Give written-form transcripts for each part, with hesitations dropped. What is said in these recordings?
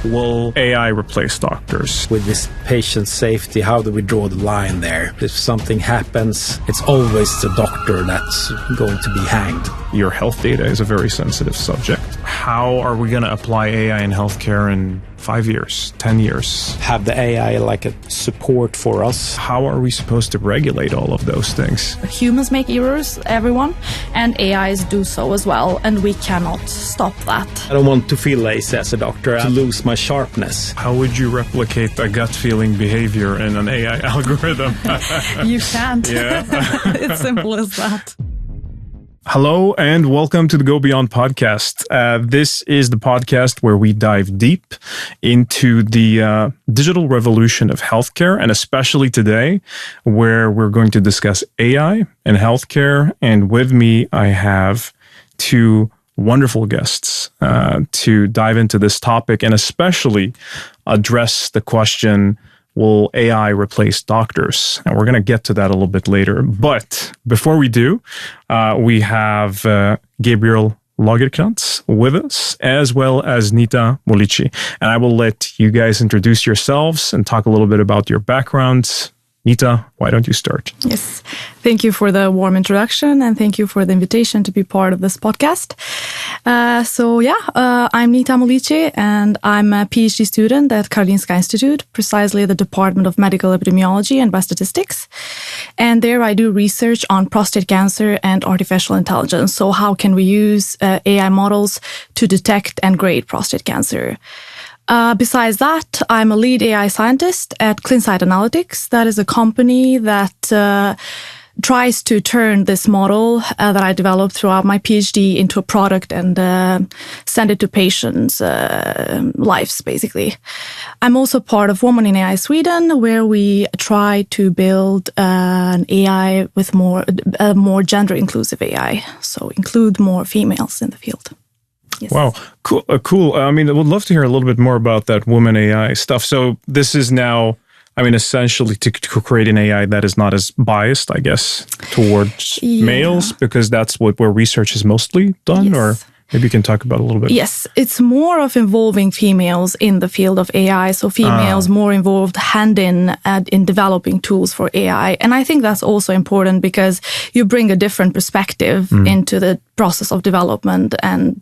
Will AI replace doctors? With this patient safety, how do we draw the line there? If something happens, it's always the doctor that's going to be hanged. Your health data is a very sensitive subject. How are we going to apply AI in healthcare in 5 years, 10 years? Have the AI like a support for us. How are we supposed to regulate all of those things? Humans make errors, everyone, and AIs do so as well, and we cannot stop that. I don't want to feel lazy as a doctor, to lose my sharpness. How would you replicate a gut feeling behavior in an AI algorithm? You can't. Yeah. It's simple as that. Hello and welcome to the Go Beyond podcast. This is the podcast where we dive deep into the digital revolution of healthcare, and especially today, where we're going to discuss AI in healthcare. And with me, I have two wonderful guests to dive into this topic and especially address the question, will AI replace doctors? And we're going to get to that a little bit later. But before we do, we have Gabriel Lagercrantz with us, as well as Nita, Mulliqi. And I will let you guys introduce yourselves and talk a little bit about your backgrounds. Nita, why don't you start? Yes. Thank you for the warm introduction and thank you for the invitation to be part of this podcast. I'm Nita Mulliqi and I'm a PhD student at Karolinska Institute, precisely the Department of Medical Epidemiology and Biostatistics. And there I do research on prostate cancer and artificial intelligence. So how can we use AI models to detect and grade prostate cancer? Besides that, I'm a lead AI scientist at ClinSight Analytics. That is a company that tries to turn this model that I developed throughout my PhD into a product and send it to patients' lives, basically. I'm also part of Women in AI Sweden, where we try to build an AI with more gender-inclusive AI, so include more females in the field. Yes. Wow, cool. I mean, I would love to hear a little bit more about that woman AI stuff. So this is now, essentially to create an AI that is not as biased, I guess, towards males, because that's where research is mostly done, yes. Or maybe you can talk about it a little bit. Yes, it's more of involving females in the field of AI. So females more involved hand in developing tools for AI. And I think that's also important because you bring a different perspective into the process of development. And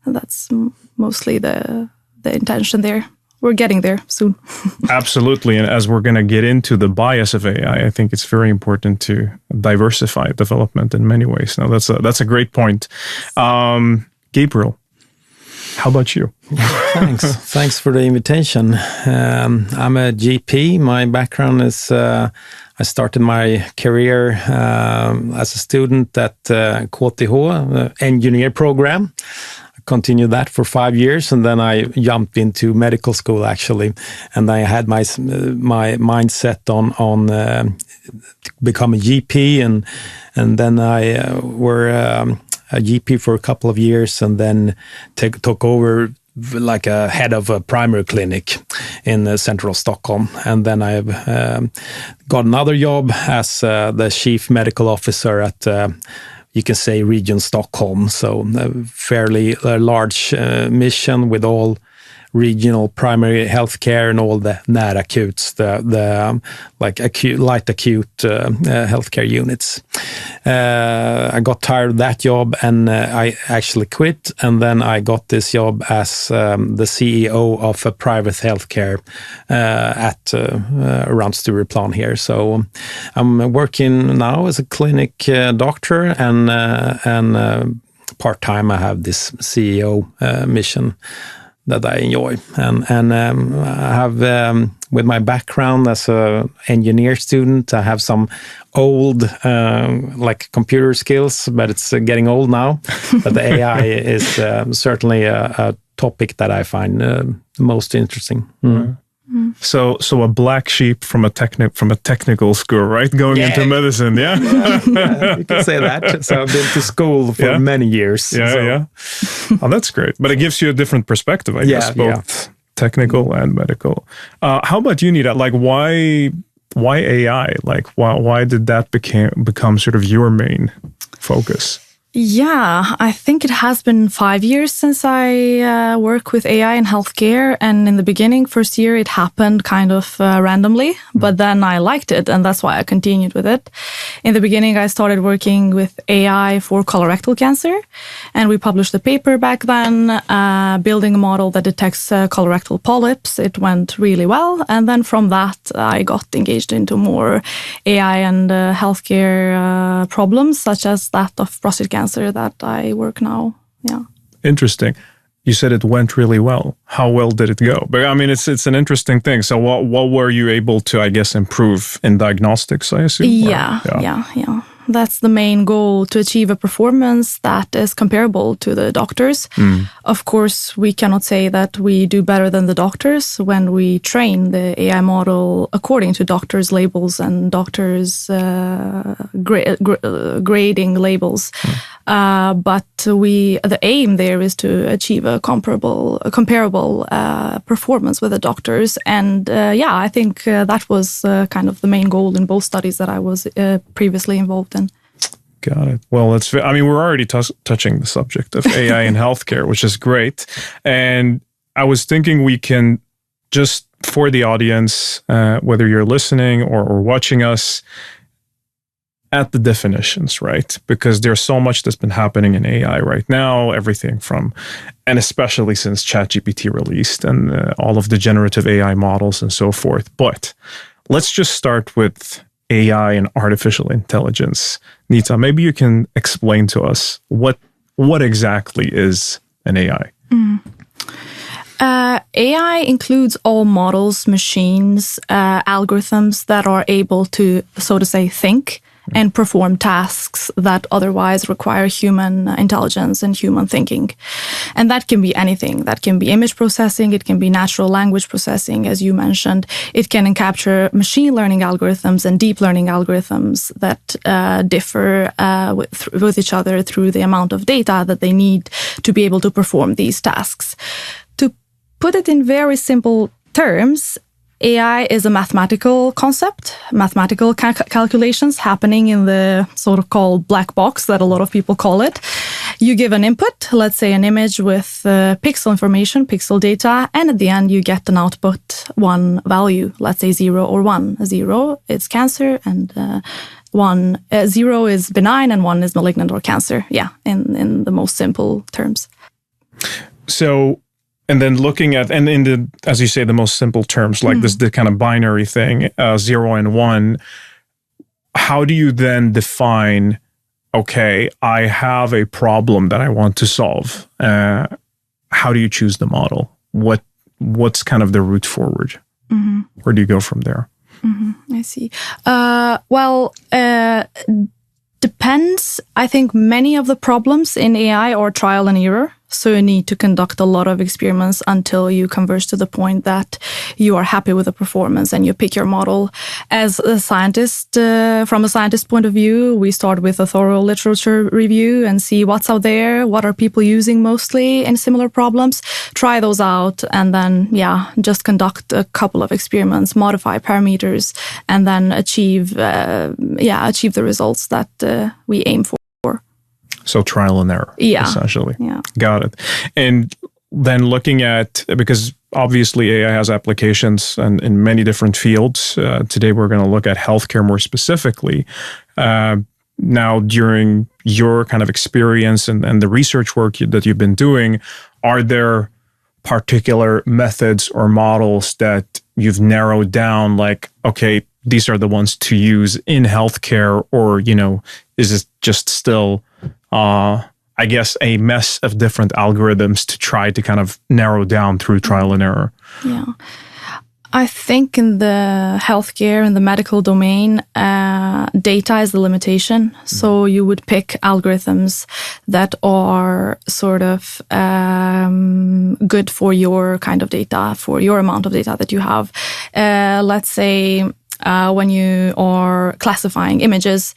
that's mostly the intention there. We're getting there soon. Absolutely. And as we're going to get into the bias of AI, I think it's very important to diversify development in many ways. Now, that's a great point. Gabriel, how about you? Thanks for the invitation. I'm a GP. My background is I started my career as a student at KTH, engineer program. Continued that for 5 years, and then I jumped into medical school actually, and I had my mindset on become a GP, and then I were a GP for a couple of years, and then took over like a head of a primary clinic in central Stockholm, and then I've got another job as the chief medical officer at you can say Region Stockholm, so a fairly large mission with all regional primary healthcare and all the närakutes, the like light acute healthcare units. I got tired of that job and I actually quit, and then I got this job as the CEO of a private healthcare at around Stureplan here. So I'm working now as a clinic doctor, and part-time I have this CEO mission that I enjoy, and I have with my background as a engineer student, I have some old like computer skills, but it's getting old now. But the AI is certainly a topic that I find most interesting. So a black sheep from a technical school, right? Going into medicine, yeah? Yeah, you can say that. So I've been to school for many years. Yeah. Oh, that's great. But it gives you a different perspective, I guess, both technical and medical. How about you, Nita? Like, why AI? Like, why did that become sort of your main focus? Yeah, I think it has been 5 years since I work with AI in healthcare. And in the beginning, first year, it happened kind of randomly, but then I liked it, and that's why I continued with it. In the beginning, I started working with AI for colorectal cancer, and we published a paper back then, building a model that detects colorectal polyps. It went really well, and then from that, I got engaged into more AI and healthcare problems, such as that of prostate cancer that I work now. Yeah. Interesting. You said it went really well. How well did it go? But I mean, it's an interesting thing. So what were you able to, I guess, improve in diagnostics, I assume? Yeah. That's the main goal, to achieve a performance that is comparable to the doctors. Of course, we cannot say that we do better than the doctors when we train the AI model according to doctors' labels and doctors' grading labels. But the aim there is to achieve a comparable performance with the doctors. And I think that was kind of the main goal in both studies that I was previously involved in. Got it. Well, we're already touching the subject of AI in healthcare, which is great. And I was thinking we can just, for the audience, whether you're listening or watching us, at the definitions, right? Because there's so much that's been happening in AI right now, everything from, and especially since ChatGPT released and all of the generative AI models and so forth. But let's just start with AI and artificial intelligence. Nita, maybe you can explain to us what exactly is an AI? AI includes all models, machines, algorithms that are able to, so to say, think and perform tasks that otherwise require human intelligence and human thinking. And that can be anything. That can be image processing, it can be natural language processing, as you mentioned. It can capture machine learning algorithms and deep learning algorithms that differ with each other through the amount of data that they need to be able to perform these tasks. To put it in very simple terms, AI is a mathematical concept, mathematical calculations happening in the sort of called black box that a lot of people call it. You give an input, let's say an image with pixel information, pixel data, and at the end you get an output, one value, let's say 0 or 1. 0 is cancer, and 0 is benign, and 1 is malignant or cancer. Yeah, in the most simple terms. So, and then looking at, and in the, as you say, the most simple terms, like this, the kind of binary thing, 0 and 1, how do you then define, okay, I have a problem that I want to solve? How do you choose the model? What's kind of the route forward? Where do you go from there? I see. Depends. I think many of the problems in AI are trial and error. So you need to conduct a lot of experiments until you converge to the point that you are happy with the performance and you pick your model. As a scientist, from a scientist point of view, we start with a thorough literature review and see what's out there, what are people using mostly in similar problems, try those out, and then, just conduct a couple of experiments, modify parameters, and then achieve the results that we aim for. So trial and error, essentially. Yeah. Got it. And then looking at, because obviously AI has applications in many different fields. Today we're going to look at healthcare more specifically. Now, during your kind of experience and the research work that you've been doing, are there particular methods or models that you've narrowed down, like, okay, these are the ones to use in healthcare, or, is it just still I guess, a mess of different algorithms to try to kind of narrow down through trial and error? Yeah. I think in the healthcare and the medical domain, data is the limitation. So you would pick algorithms that are sort of good for your kind of data, for your amount of data that you have. Let's say when you are classifying images,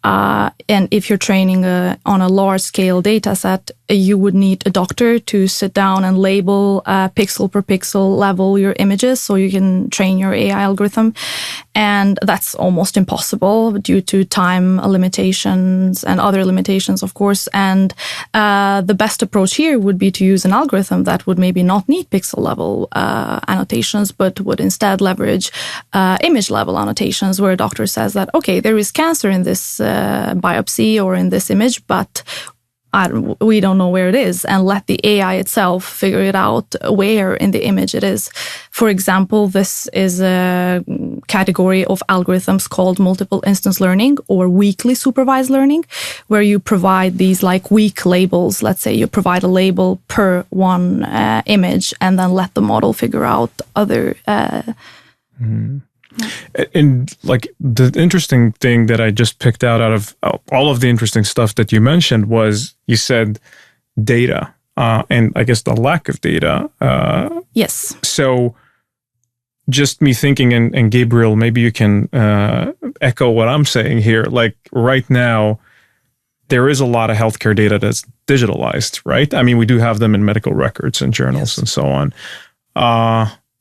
and if you're training on a large-scale data set, you would need a doctor to sit down and label pixel per pixel level your images so you can train your AI algorithm. And that's almost impossible due to time limitations and other limitations, of course. And the best approach here would be to use an algorithm that would maybe not need pixel level annotations, but would instead leverage image level annotations, where a doctor says that, okay, there is cancer in this biopsy or in this image, but we don't know where it is, and let the AI itself figure it out where in the image it is. For example, this is a category of algorithms called multiple instance learning or weakly supervised learning, where you provide these like weak labels. Let's say you provide a label per one image and then let the model figure out other. And like the interesting thing that I just picked out of all of the interesting stuff that you mentioned was you said data and I guess the lack of data. Yes. So just me thinking, and Gabriel, maybe you can echo what I'm saying here. Like right now, there is a lot of healthcare data that's digitalized, right? I mean, we do have them in medical records and journals and so on.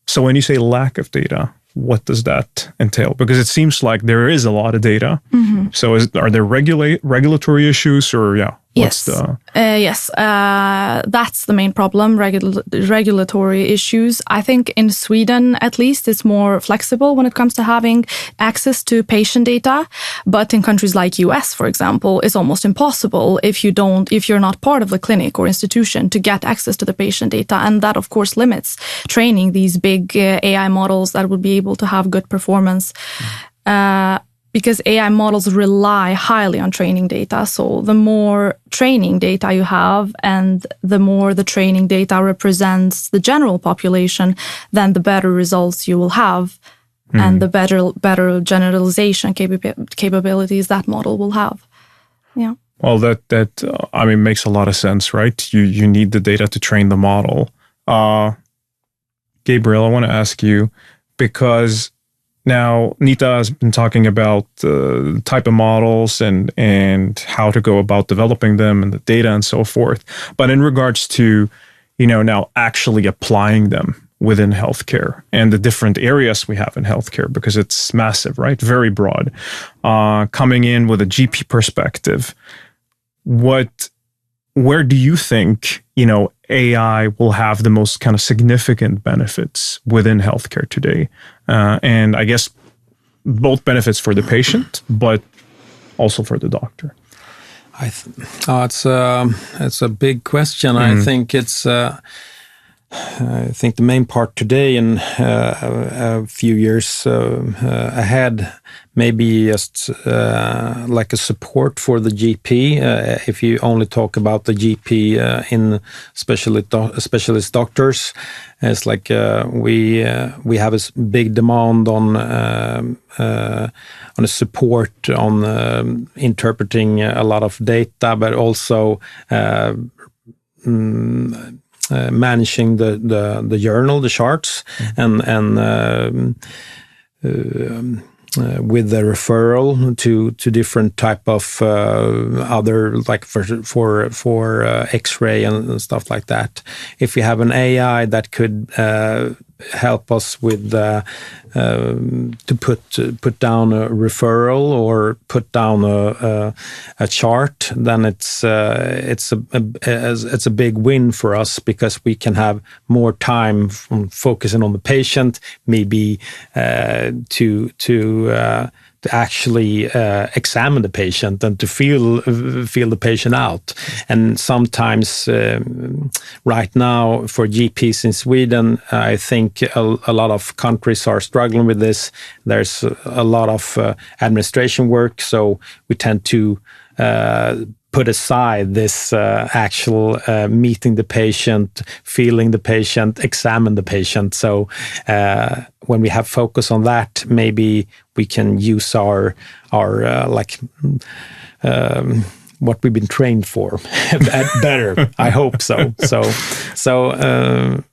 So when you say lack of data, what does that entail? Because it seems like there is a lot of data. Mm-hmm. So are there regulatory issues or Yes. Yes, that's the main problem, regulatory issues. I think in Sweden, at least, it's more flexible when it comes to having access to patient data. But in countries like US, for example, it's almost impossible if you're not part of the clinic or institution to get access to the patient data. And that, of course, limits training these big AI models that would be able to have good performance. Because AI models rely highly on training data. So the more training data you have and the more the training data represents the general population, then the better results you will have and the better generalization capabilities that model will have. Yeah. Well, that I mean, makes a lot of sense, right? You need the data to train the model. Gabriel, I want to ask you, because now, Nita has been talking about the type of models and how to go about developing them and the data and so forth. But in regards to, now actually applying them within healthcare and the different areas we have in healthcare, because it's massive, right? Very broad. Coming in with a GP perspective, where do you think, AI will have the most kind of significant benefits within healthcare today? And I guess both benefits for the patient, but also for the doctor. It's a big question. I think I think the main part today and a few years ahead, maybe just like a support for the GP. If you only talk about the GP in specialist doctors, it's like we have a big demand on a support on interpreting a lot of data, but also managing the journal, the charts, and with the referral to different type of other, like for X-ray and stuff like that. If you have an AI that could help us with to put down a referral or put down a chart, then it's a big win for us, because we can have more time focusing on the patient, maybe to actually examine the patient and to feel the patient out. And sometimes right now for GPs in Sweden, I think a lot of countries are struggling with this. There's a lot of administration work, so we tend to put aside this actual meeting the patient, feeling the patient, examine the patient. So when we have focus on that, maybe we can use our what we've been trained for better. I hope so. So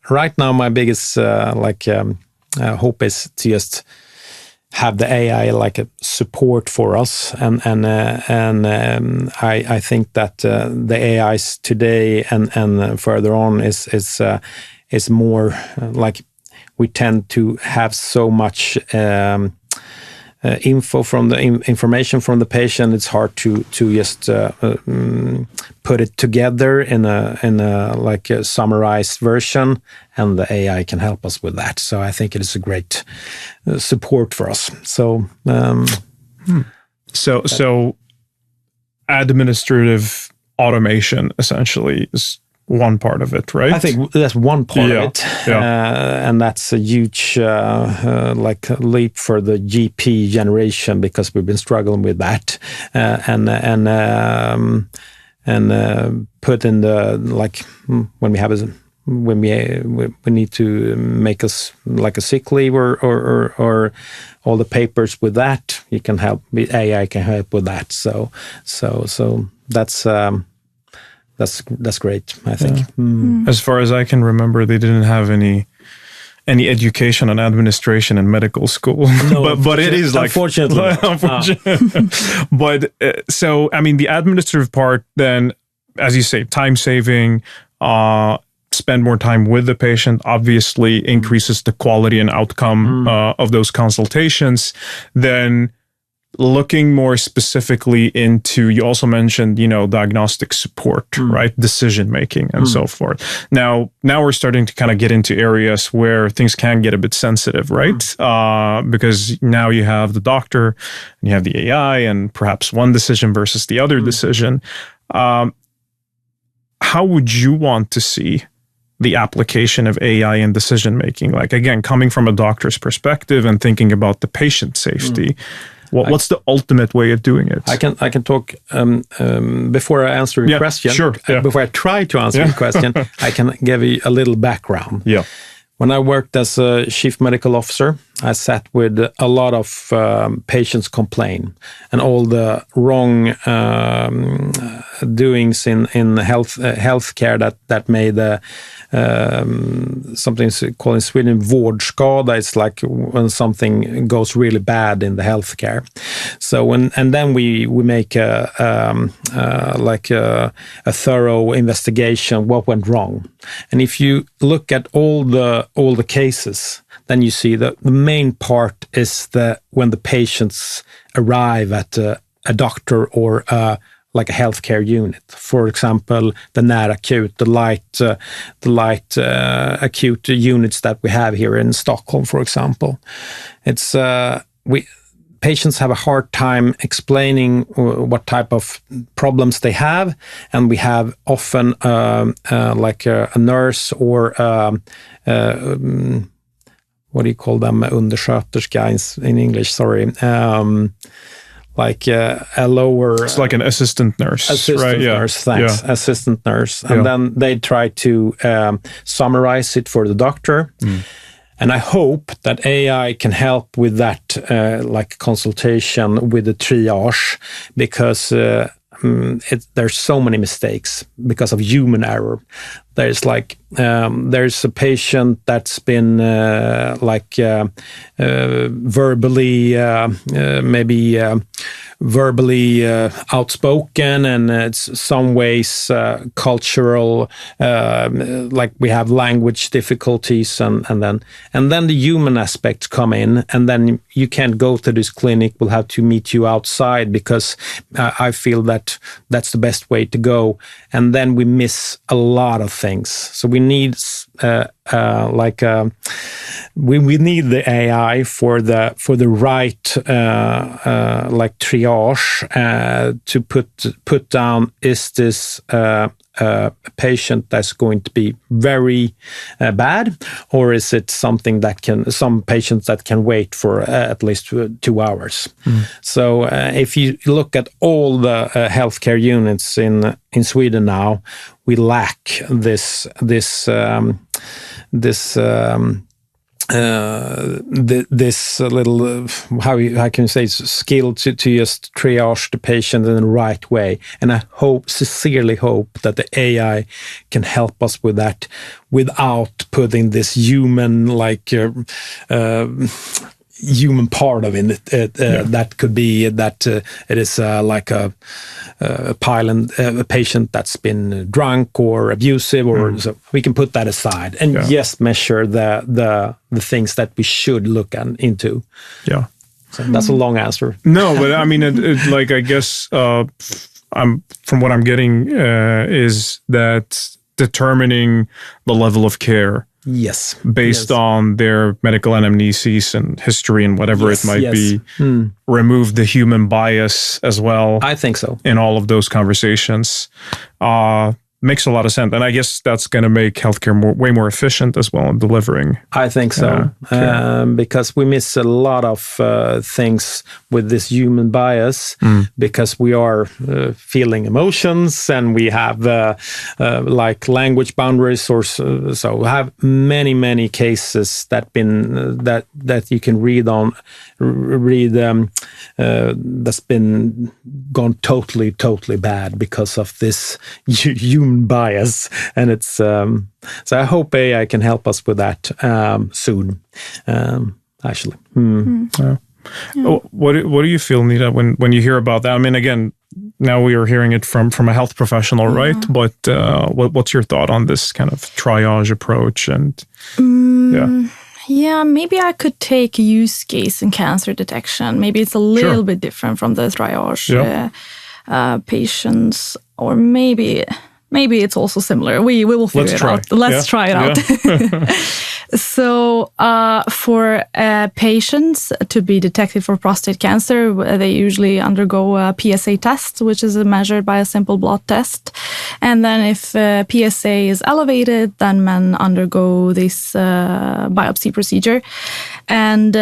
right now, my biggest hope is to just have the AI like a support for us, and I think that the AIs today and further on is more like we tend to have so much info from the information from the patient, it's hard to just put it together in a like a summarized version, and the AI can help us with that. So I think it is a great support for us. So so administrative automation essentially is one part of it, right? I think that's one part of it, and that's a huge like leap for the GP generation, because we've been struggling with that, and put in the like when we have when we need to make us like a sick leave or all the papers with that, you can help. AI can help with that. So that's great, I think. Yeah. As far as I can remember, they didn't have any education on administration in medical school. No, but it is like unfortunately. But so I mean, the administrative part, then, as you say, time saving, spend more time with the patient, obviously increases the quality and outcome of those consultations. Then looking more specifically into, you also mentioned, diagnostic support, right? Decision making and so forth. Now we're starting to kind of get into areas where things can get a bit sensitive, right? Because now you have the doctor and you have the AI and perhaps one decision versus the other decision. How would you want to see the application of AI in decision making? Like, again, coming from a doctor's perspective and thinking about the patient safety. What's the ultimate way of doing it? I can talk before I answer your question. Sure. Yeah. Before I try to answer your question, I can give you a little background. Yeah. When I worked as a chief medical officer, I sat with a lot of patients complain and all the wrong doings in healthcare that made something called in Sweden vårdskada. It's like when something goes really bad in the healthcare. So then we make a thorough investigation what went wrong. And if you look at all the cases, then you see that the main part is when the patients arrive at a doctor or like a healthcare unit. For example, the näracute, the light acute units that we have here in Stockholm, for example. It's patients have a hard time explaining what type of problems they have, and we have often like a nurse or what do you call them? Undersköterska in English, sorry. Like a lower... It's like an assistant nurse, right? Nurse, thanks. Yeah. Assistant nurse. And then they try to summarize it for the doctor. And I hope that AI can help with that, like consultation with the triage, because there's so many mistakes because of human error. There's there's a patient that's been verbally verbally outspoken, and it's some ways cultural, like we have language difficulties, and then the human aspects come in, and then you can't go to this clinic. We'll have to meet you outside, because I feel that that's the best way to go, and then we miss a lot of things. So we need we need the AI for the right like triage to put down, is this a patient that's going to be very bad, or is it something that some patients that can wait for at least 2 hours. So if you look at all the healthcare units in Sweden now, we lack this little how can you say, skill to just triage the patient in the right way. And I sincerely hope that the AI can help us with that without putting this human human part of it. That could be that it is like a patient that's been drunk or abusive, or so we can put that aside and just measure the things that we should look into. Yeah. So that's a long answer. No, but I mean, like, I guess from what I'm getting is that determining the level of care. Yes. Based on their medical anamnesis and history and whatever it might be, remove the human bias as well. I think so. In all of those conversations. Makes a lot of sense. And I guess that's going to make healthcare way more efficient as well in delivering. I think so. Because we miss a lot of things with this human bias because we are feeling emotions and we have like language boundaries or so. We have many cases that you can read that's been gone totally bad because of this human bias, and it's so I hope AI can help us with that soon. Actually, Yeah. What do you feel, Nita, when you hear about that? I mean, again, now we are hearing it from a health professional, right? But what's your thought on this kind of triage approach? And Yeah, maybe I could take a use case in cancer detection. Maybe it's a little bit different from the triage patients, or maybe it's also similar. We will figure it out. Let's try it out. So for patients to be detected for prostate cancer, they usually undergo a PSA test, which is measured by a simple blood test. And then if PSA is elevated, then men undergo this biopsy procedure. And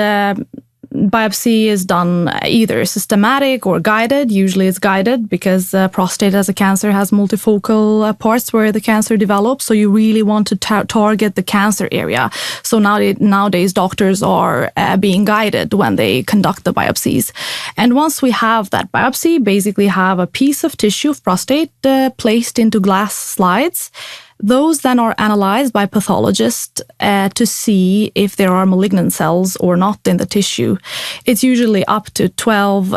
biopsy is done either systematic or guided. Usually it's guided because prostate as a cancer has multifocal parts where the cancer develops. So you really want to target the cancer area. So nowadays doctors are being guided when they conduct the biopsies. And once we have that biopsy, basically have a piece of tissue of prostate placed into glass slides. Those then are analyzed by pathologists to see if there are malignant cells or not in the tissue. It's usually up to 12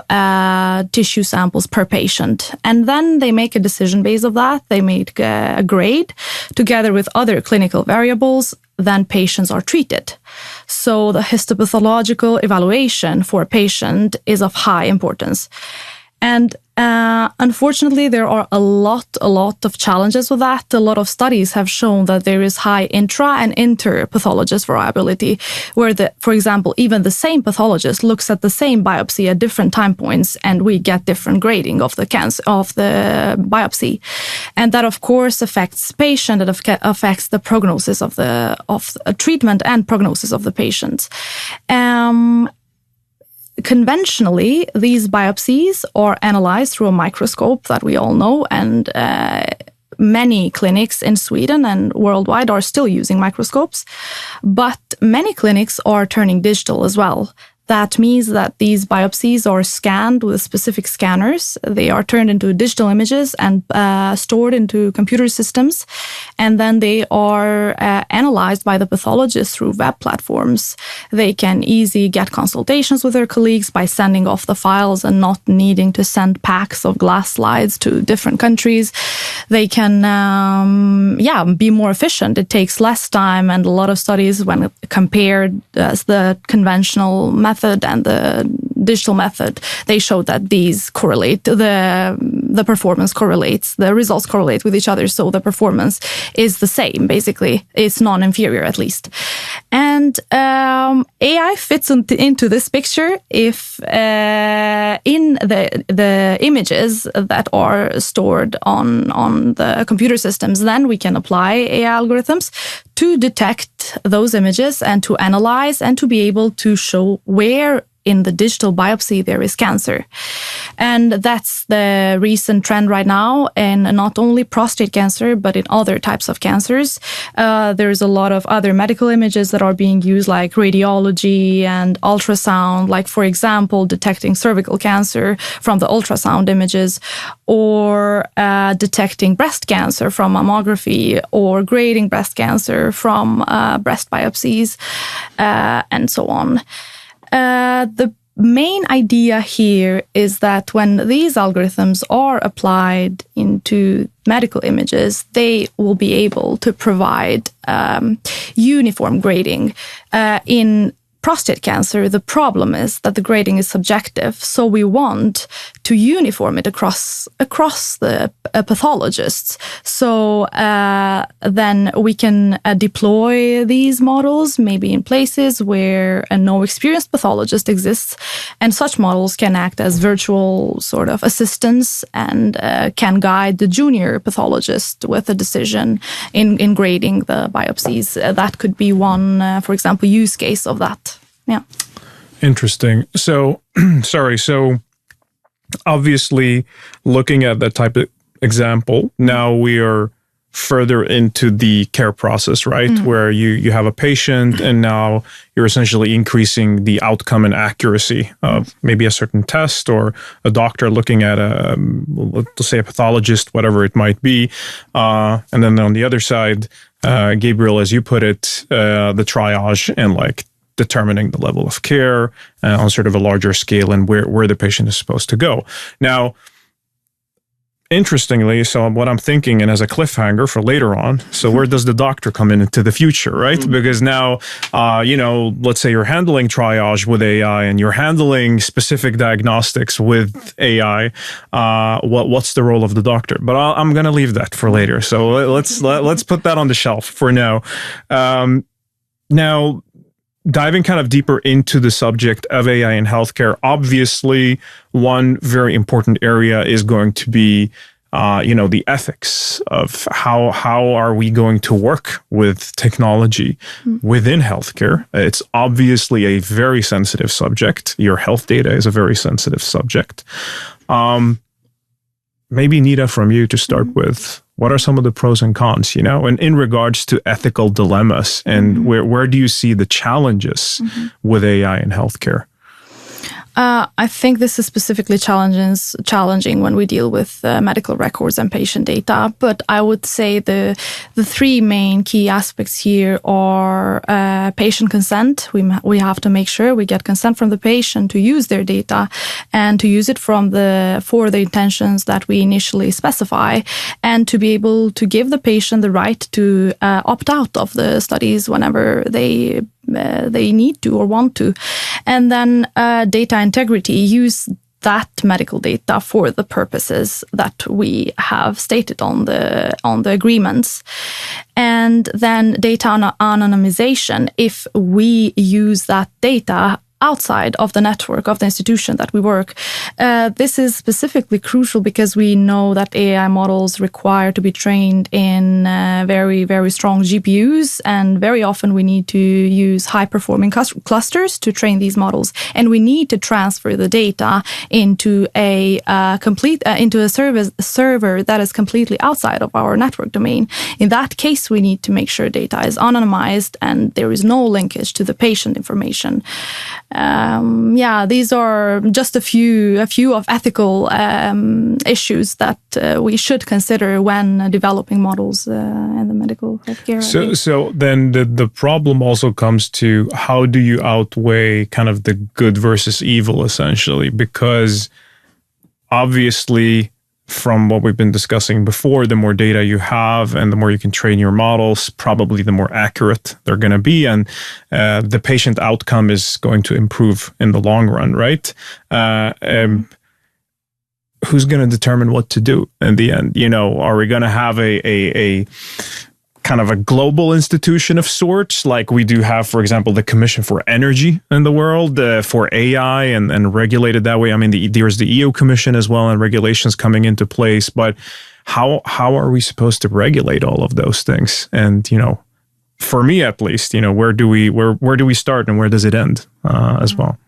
tissue samples per patient. And then they make a decision based on that. They make a grade together with other clinical variables. Then patients are treated. So the histopathological evaluation for a patient is of high importance. And unfortunately, there are a lot of challenges with that. A lot of studies have shown that there is high intra and inter-pathologist variability, where, for example, even the same pathologist looks at the same biopsy at different time points, and we get different grading of the biopsy, and that of course affects patient. It affects the prognosis of the treatment and prognosis of the patient. Conventionally, these biopsies are analyzed through a microscope that we all know, and many clinics in Sweden and worldwide are still using microscopes, but many clinics are turning digital as well. That means that these biopsies are scanned with specific scanners. They are turned into digital images and stored into computer systems. And then they are analyzed by the pathologists through web platforms. They can easily get consultations with their colleagues by sending off the files and not needing to send packs of glass slides to different countries. They can, be more efficient. It takes less time, and a lot of studies, when compared the conventional method and the digital method, they showed that these correlate. The performance correlates. The results correlate with each other, so the performance is the same. Basically, it's non-inferior at least. And AI fits into this picture if in the images that are stored on the computer systems, then we can apply AI algorithms to detect those images and to analyze and to be able to show where in the digital biopsy there is cancer. And that's the recent trend right now, and not only prostate cancer, but in other types of cancers. There's a lot of other medical images that are being used, like radiology and ultrasound, like, for example, detecting cervical cancer from the ultrasound images, or detecting breast cancer from mammography, or grading breast cancer from breast biopsies, and so on. The main idea here is that when these algorithms are applied into medical images, they will be able to provide uniform grading in prostate cancer, the problem is that the grading is subjective. So we want to uniform it across the pathologists. So then we can deploy these models maybe in places where no experienced pathologist exists, and such models can act as virtual sort of assistants and can guide the junior pathologist with a decision in grading the biopsies. That could be one, for example, use case of that. Yeah. Interesting. So, so obviously looking at that type of example, now we are further into the care process, right? Where you have a patient and now you're essentially increasing the outcome and accuracy of maybe a certain test, or a doctor looking at let's say a pathologist, whatever it might be. And then on the other side, Gabriel, as you put it, the triage and like determining the level of care on sort of a larger scale and where the patient is supposed to go. Now, interestingly, so what I'm thinking, and as a cliffhanger for later on, so where does the doctor come into the future, right? Because now, let's say you're handling triage with AI and you're handling specific diagnostics with AI. What's the role of the doctor? But I'm going to leave that for later. So let's put that on the shelf for now. Now, diving kind of deeper into the subject of AI in healthcare, obviously one very important area is going to be, the ethics of how are we going to work with technology within healthcare. It's obviously a very sensitive subject. Your health data is a very sensitive subject. Maybe Nita, from you to start with, what are some of the pros and cons, and in regards to ethical dilemmas, and where do you see the challenges with AI in healthcare? I think this is specifically challenging when we deal with medical records and patient data. But I would say the three main key aspects here are patient consent. We have to make sure we get consent from the patient to use their data and to use it for the intentions that we initially specify, and to be able to give the patient the right to opt out of the studies whenever they need to or want to. And then data integrity, use that medical data for the purposes that we have stated on the agreements. And then data anonymization, if we use that data outside of the network of the institution that we work. This is specifically crucial because we know that AI models require to be trained in very, very strong GPUs, and very often we need to use high-performing clusters to train these models, and we need to transfer the data into a server that is completely outside of our network domain. In that case, we need to make sure data is anonymized and there is no linkage to the patient information. These are just a few of ethical issues that we should consider when developing models in the medical healthcare. So then the problem also comes to, how do you outweigh kind of the good versus evil, essentially? Because obviously, from what we've been discussing before, the more data you have and the more you can train your models, probably the more accurate they're going to be, and the patient outcome is going to improve in the long run, right? Who's going to determine what to do in the end? Are we going to have a kind of a global institution of sorts, like we do have, for example, the Commission for Energy in the world for AI and regulated that way? I mean, there's the EU Commission as well, and regulations coming into place. But how are we supposed to regulate all of those things? And for me at least, where do we start and where does it end as well?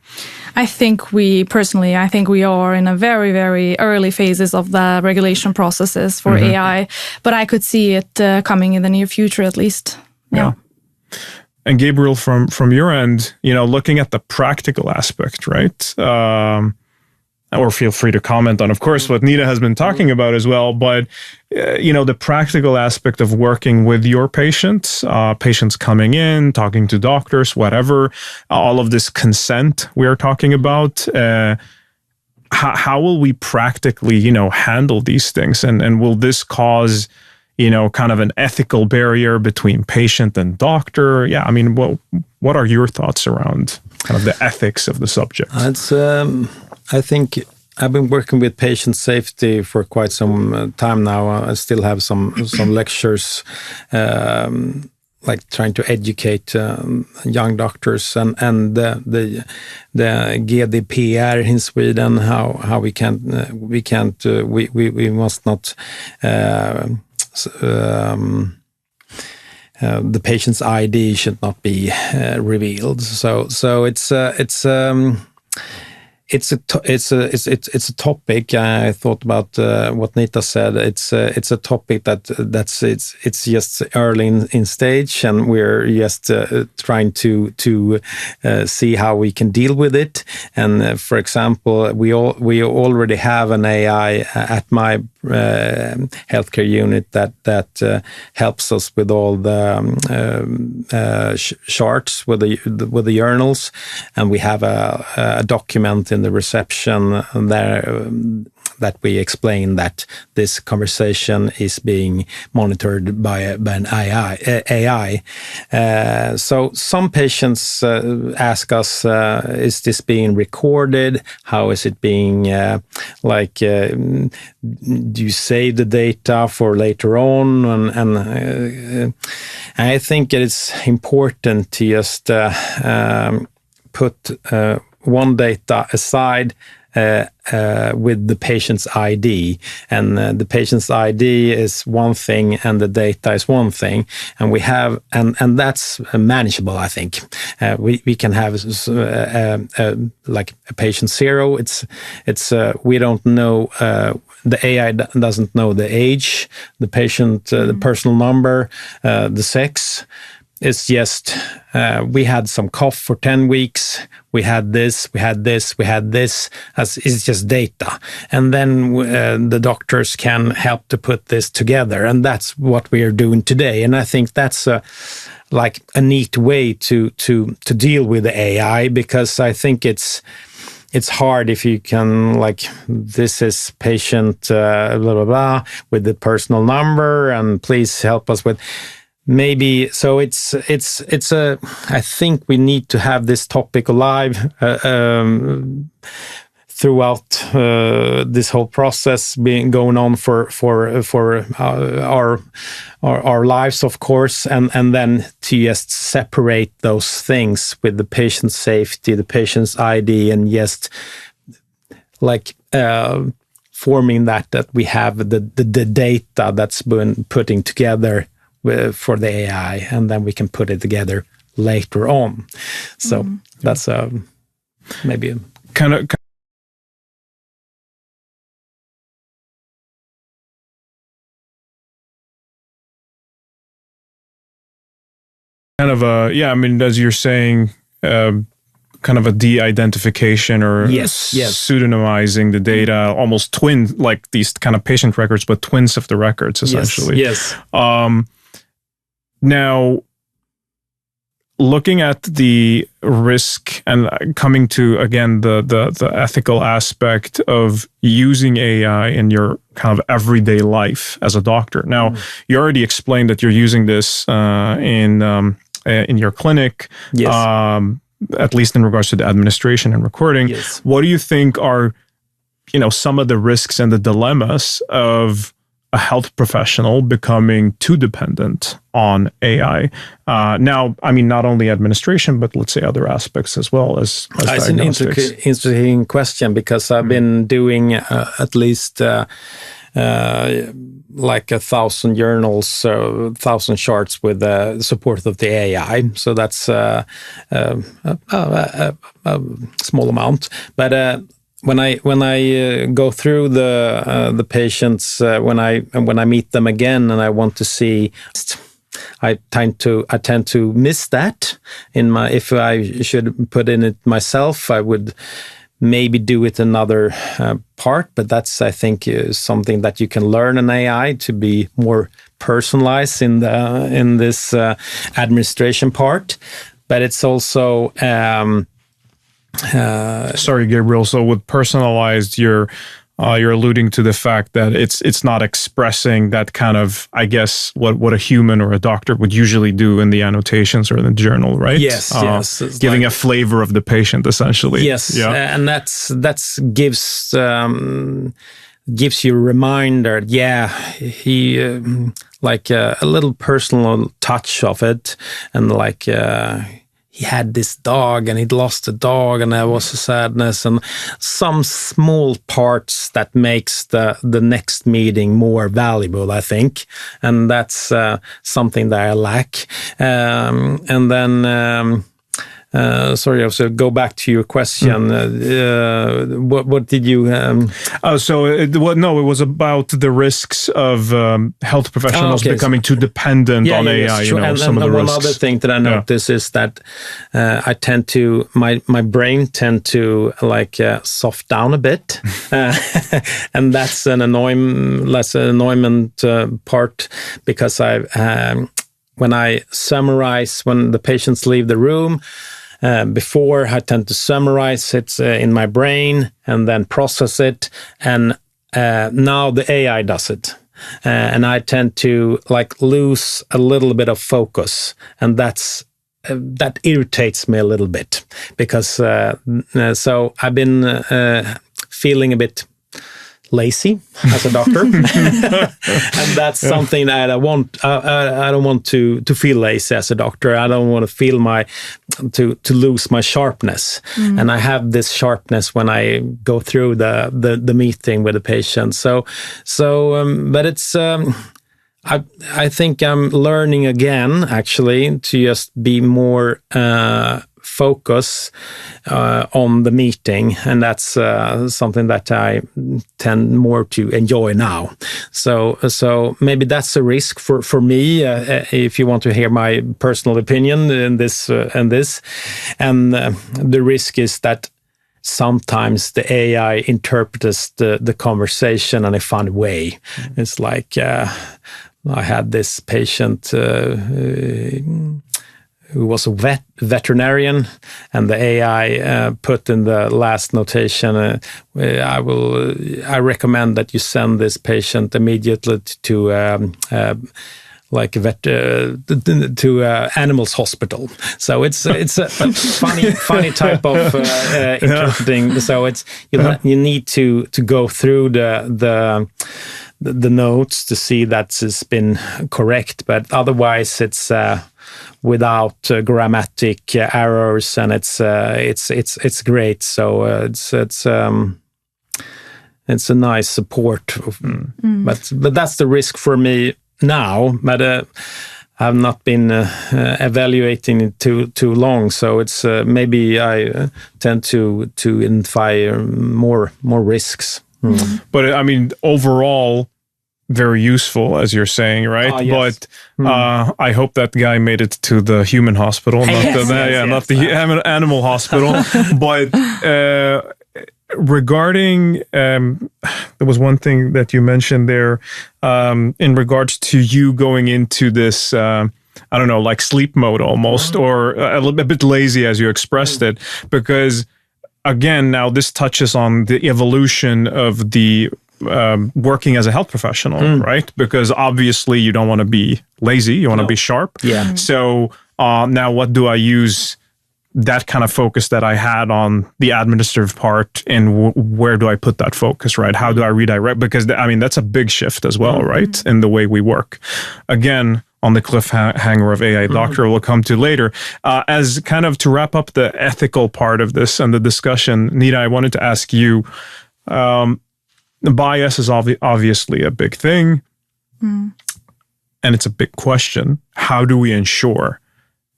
I think we are in a very, very early phases of the regulation processes for AI, but I could see it coming in the near future at least. Yeah. And Gabriel, from your end, looking at the practical aspect, right? Or feel free to comment on, of course, what Nita has been talking about as well. But, the practical aspect of working with your patients coming in, talking to doctors, whatever, all of this consent we are talking about, how will we practically, handle these things? And will this cause, kind of an ethical barrier between patient and doctor? Yeah, I mean, What are your thoughts around kind of the ethics of the subject? I think I've been working with patient safety for quite some time now. I still have some lectures, like trying to educate young doctors and the GDPR in Sweden. How we must not. The patient's ID should not be revealed. So it's a topic. I thought about what Nita said. It's a topic it's just early in stage, and we're just trying to see how we can deal with it. And for example, we already have an AI at my healthcare unit that helps us with all the charts with the journals, and we have a document in the reception there that we explain that this conversation is being monitored by an AI. So some patients ask us, is this being recorded? How is it being, do you save the data for later on? And I think it's important to just put one data aside with the patient's ID, and the patient's ID is one thing and the data is one thing, and we have and that's manageable. I think we can have like a patient zero. It's we don't know. The AI doesn't know the age, the patient, the personal number, the sex. It's just we had some cough for 10 weeks. We had this. It's just data. And then the doctors can help to put this together. And that's what we are doing today. And I think that's like a neat way to deal with the AI, because I think it's hard if you can, like, this is patient blah, blah, blah, with the personal number, and please help us with... Maybe so. It's a. I think we need to have this topic alive throughout this whole process going on for our lives, of course, and then to just separate those things with the patient's safety, the patient's ID, and just like forming that we have the data that's been putting together for the AI, and then we can put it together later on. So that's maybe a kind of a, yeah, I mean, as you're saying, kind of a de-identification or pseudonymizing the data, almost twin, like these kind of patient records, but twins of the records, essentially. Yes. Now, looking at the risk and coming to, again, the ethical aspect of using AI in your kind of everyday life as a doctor. Now, you already explained that you're using this in your clinic, at least in regards to the administration and recording. Yes. What do you think are, some of the risks and the dilemmas of a health professional becoming too dependent on AI? Now, I mean, not only administration, but let's say other aspects as well as It's an interesting question, because I've been doing at least like 1,000 journals, 1,000 charts with the support of the AI. So that's a small amount. But when I go through the patients, when I meet them again, and I want to see, I tend to miss that if I should put in it myself, I would maybe do it another part. But that's, I think, something that you can learn in AI to be more personalized in this administration part. But it's also sorry, Gabriel. So with personalized, you're you're alluding to the fact that it's not expressing that kind of, I guess, what a human or a doctor would usually do in the annotations or in the journal, right? Yes, yes. It's giving a flavor of the patient, essentially. Yes, and that's gives you a reminder. Yeah, he like a little personal touch of it, and like. He had this dog and he'd lost the dog and there was a sadness and some small parts that makes the next meeting more valuable, I think. And that's something that I lack. And then, sorry, also go back to your question. What did you? It was about the risks of health professionals becoming too dependent on AI. Sure. Some of the one risks. other thing that I notice is that I tend to my brain tend to like soft down a bit, and that's an annoyment part because when I summarize when the patients leave the room. Before, I tend to summarize it in my brain and then process it. And now the AI does it. And I tend to like lose a little bit of focus. And that irritates me a little bit because so I've been feeling a bit lazy as a doctor, and that's something that I want. I don't want to feel lazy as a doctor. I don't want to feel to lose my sharpness, and I have this sharpness when I go through the meeting with the patient. But it's. I think I'm learning again, actually, to just be more focus on the meeting, and that's something that I tend more to enjoy now. So maybe that's a risk for me. If you want to hear my personal opinion in this, and the risk is that sometimes the AI interprets the conversation in a fun way. It's like I had this patient who was a veterinarian, and the AI put in the last notation, I recommend that you send this patient immediately to animals hospital. So it's a funny type of interpreting. So it's you need to go through the notes to see that it's been correct, but otherwise it's without grammatic errors, and it's great. So it's a nice support, but that's the risk for me now. But I've not been evaluating it too long, so it's maybe I tend to identify more risks. But I mean, overall, very useful, as you're saying, right? Yes. But I hope that guy made it to the human hospital, not the animal hospital. But regarding, there was one thing that you mentioned there in regards to you going into this, I don't know, like sleep mode almost, or a bit lazy, as you expressed it, because again, now this touches on the evolution of the working as a health professional, right? Because obviously you don't want to be lazy, you want to be sharp. Yeah. So now what do I use that kind of focus that I had on the administrative part, and where do I put that focus, right? How do I redirect? Because I mean, that's a big shift as well, right? In the way we work. Again, on the cliffhanger of AI Doctor we'll come to later. As kind of to wrap up the ethical part of this and the discussion, Nita, I wanted to ask you, bias is obviously a big thing, and it's a big question. How do we ensure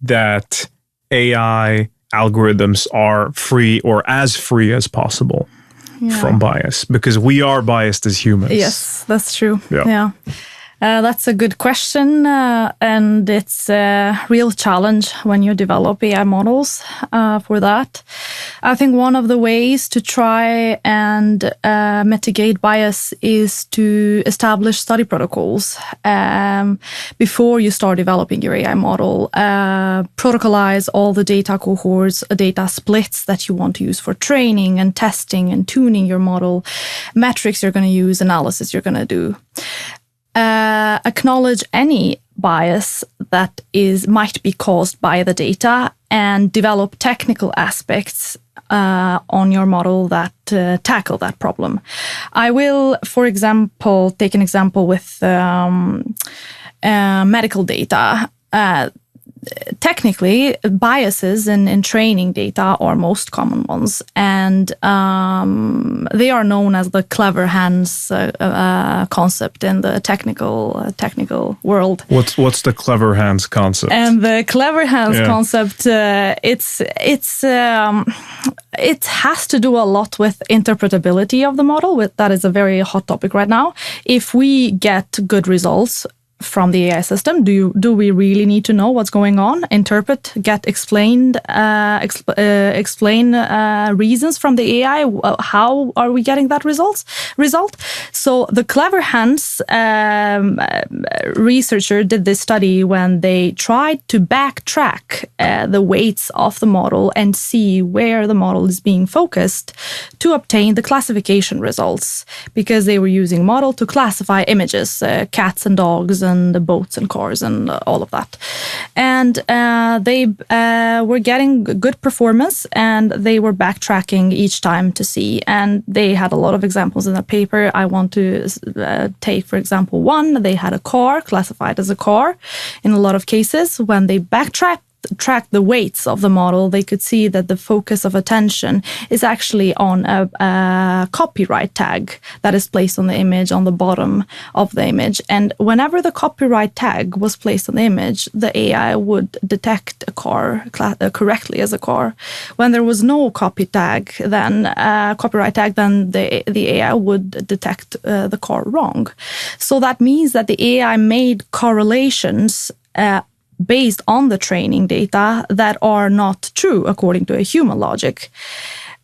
that AI algorithms are free, or as free as possible from bias? Because we are biased as humans. Yes, that's true. Yeah. That's a good question, and it's a real challenge when you develop AI models for that. I think one of the ways to try and mitigate bias is to establish study protocols before you start developing your AI model. Protocolize all the data cohorts, data splits that you want to use for training and testing and tuning your model, metrics you're going to use, analysis you're going to do. Acknowledge any bias that might be caused by the data and develop technical aspects on your model that tackle that problem. I will, for example, take an example with medical data. Technically, biases in training data are most common ones, and they are known as the clever hands concept in the technical world. What's the clever hands concept? And the clever hands concept, it has to do a lot with interpretability of the model. That is a very hot topic right now. If we get good results from the AI system, do we really need to know what's going on? Interpret, explain reasons from the AI. How are we getting that result? So the clever hands researcher did this study when they tried to backtrack the weights of the model and see where the model is being focused to obtain the classification results, because they were using model to classify images, cats and dogs and the boats and cars and all of that. And they were getting good performance, and they were backtracking each time to see. And they had a lot of examples in the paper. I want to take, for example, one. They had a car classified as a car. In a lot of cases, when they backtracked the weights of the model, they could see that the focus of attention is actually on a copyright tag that is placed on the image on the bottom of the image. And whenever the copyright tag was placed on the image, the AI would detect a car correctly as a car. When there was no copyright tag, then the AI would detect the car wrong. So that means that the AI made correlations based on the training data that are not true according to a human logic.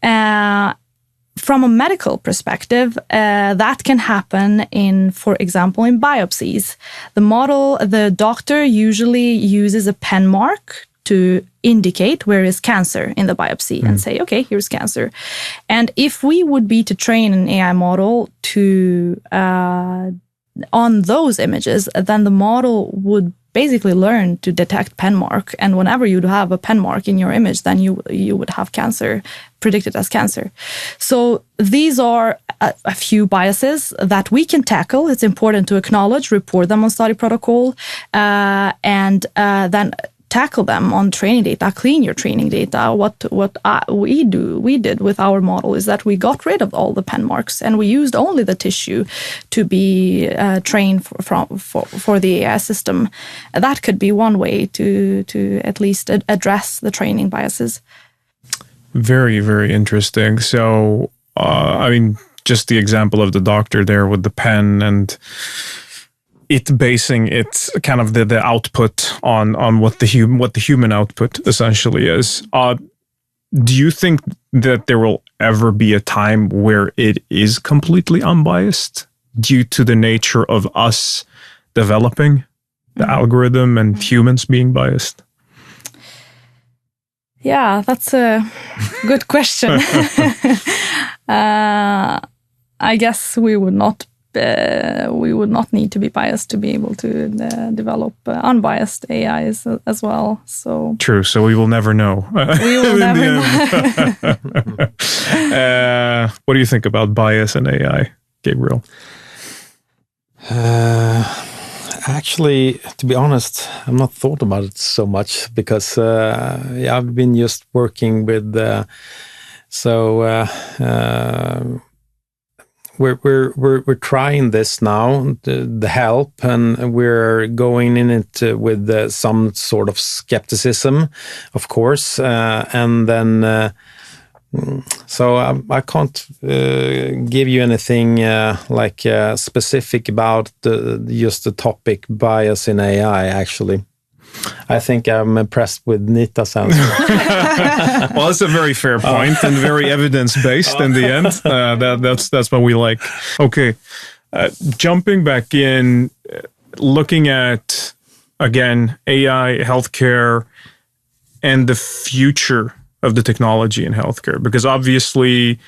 From a medical perspective, that can happen for example, in biopsies. The doctor usually uses a pen mark to indicate where is cancer in the biopsy and say, okay, here's cancer. And if we would be to train an AI model on those images, then the model would basically learn to detect pen mark. And whenever you'd have a pen mark in your image, then you would have cancer, predicted as cancer. So these are a few biases that we can tackle. It's important to acknowledge, report them on study protocol, and then tackle them on training data, clean your training data. What we did with our model is that we got rid of all the pen marks, and we used only the tissue to be trained for the AI system. That could be one way to at least address the training biases. Very, very interesting. So, just the example of the doctor there with the pen and it basing its kind of the output on what the human output essentially is. Do you think that there will ever be a time where it is completely unbiased due to the nature of us developing the algorithm and humans being biased? Yeah, that's a good question. I guess we would not need to be biased to be able to develop unbiased AIs as well. So true. So we will never know. We will never know. What do you think about bias in AI, Gabriel? Actually, to be honest, I've not thought about it so much because I've been just working with. We're trying this now, the help, and we're going in it with some sort of skepticism, of course, and then So I can't give you anything specific about just the topic bias in AI, actually. I think I'm impressed with Nita's answer. Well, it's a very fair point and very evidence-based in the end. That's what we like. Okay, jumping back in, looking at, again, AI, healthcare, and the future of the technology in healthcare. Because obviously,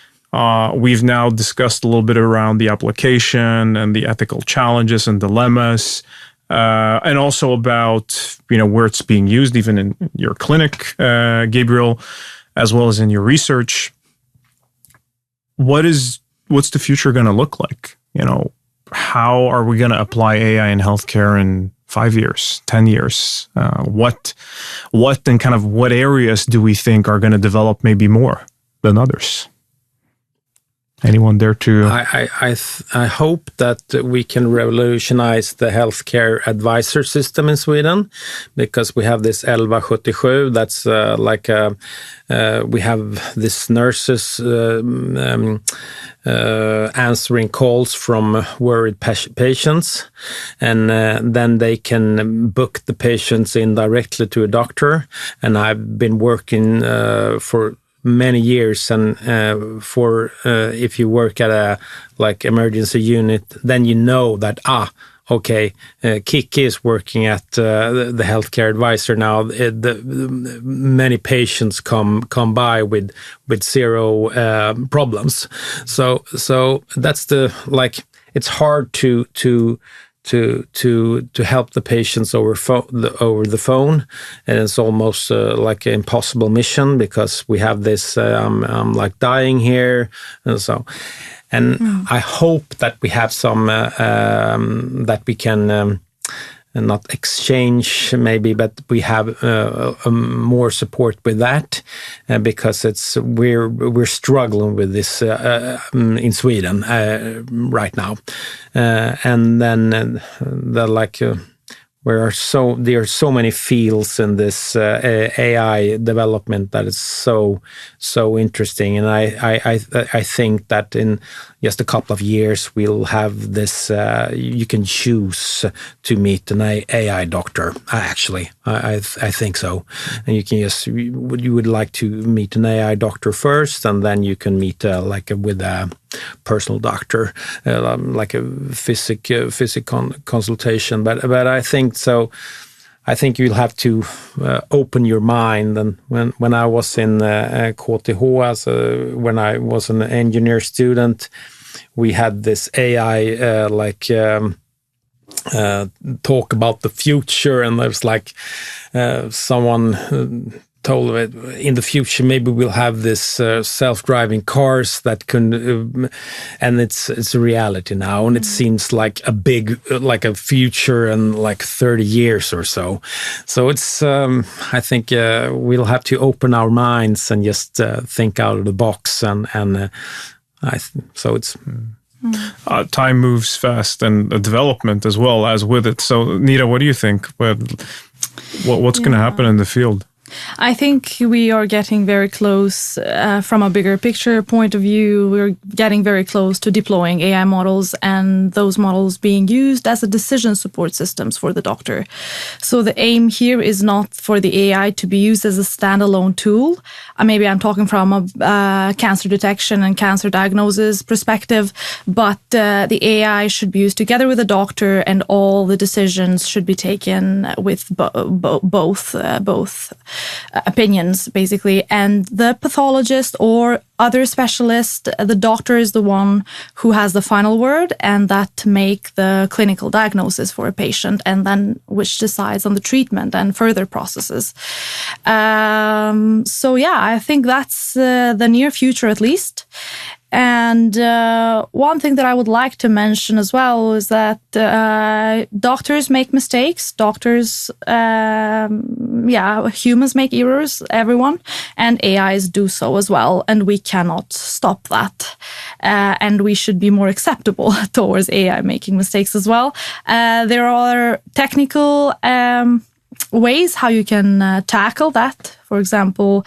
we've now discussed a little bit around the application and the ethical challenges and dilemmas. And also about, where it's being used, even in your clinic, Gabriel, as well as in your research. What's the future going to look like? How are we going to apply AI in healthcare in 5 years, 10 years? What and kind of what areas do we think are going to develop maybe more than others? Anyone there to? I hope that we can revolutionize the healthcare advisor system in Sweden, because we have this 1177. That's we have this nurses answering calls from worried patients, and then they can book the patients in directly to a doctor. And I've been working for many years, and if you work at a emergency unit, then that Kiki is working at the healthcare advisor now. Many patients come by with zero problems. So that's it's hard to help the patients over the phone, and it's almost like an impossible mission, because we have this I'm dying here, and so. And I hope that we have some that we can not exchange maybe, but we have more support with that, because we're struggling with this in Sweden right now, and then there are so many fields in this AI development that is so interesting, and I think that in just a couple of years we'll have this. You can choose to meet an AI doctor. Actually, I think so, and you can you would like to meet an AI doctor first, and then you can meet with a personal doctor, like a physical consultation. But I think so. I think you'll have to open your mind. And when I was in KTH, when I was an engineer student, we had this AI talk about the future, and there was someone told it in the future maybe we'll have this self-driving cars that can and it's a reality now, and it seems like a big a future in 30 years or so. So it's I think we'll have to open our minds and just think out of the box, and so it's time moves fast, and development as well as with it. So Nita, what do you think? What's going to happen in the field? I think we are getting very close from a bigger picture point of view. We're getting very close to deploying AI models, and those models being used as a decision support systems for the doctor. So the aim here is not for the AI to be used as a standalone tool. Maybe I'm talking from a cancer detection and cancer diagnosis perspective, but the AI should be used together with the doctor, and all the decisions should be taken with both opinions, basically. And the pathologist or other specialist, the doctor is the one who has the final word, and that make the clinical diagnosis for a patient, and then which decides on the treatment and further processes. So yeah, I think that's the near future at least. And one thing that I would like to mention as well is that doctors make mistakes. Doctors, humans make errors, everyone, and AIs do so as well. And we cannot stop that. And we should be more acceptable towards AI making mistakes as well. There are technical ways how you can tackle that. For example,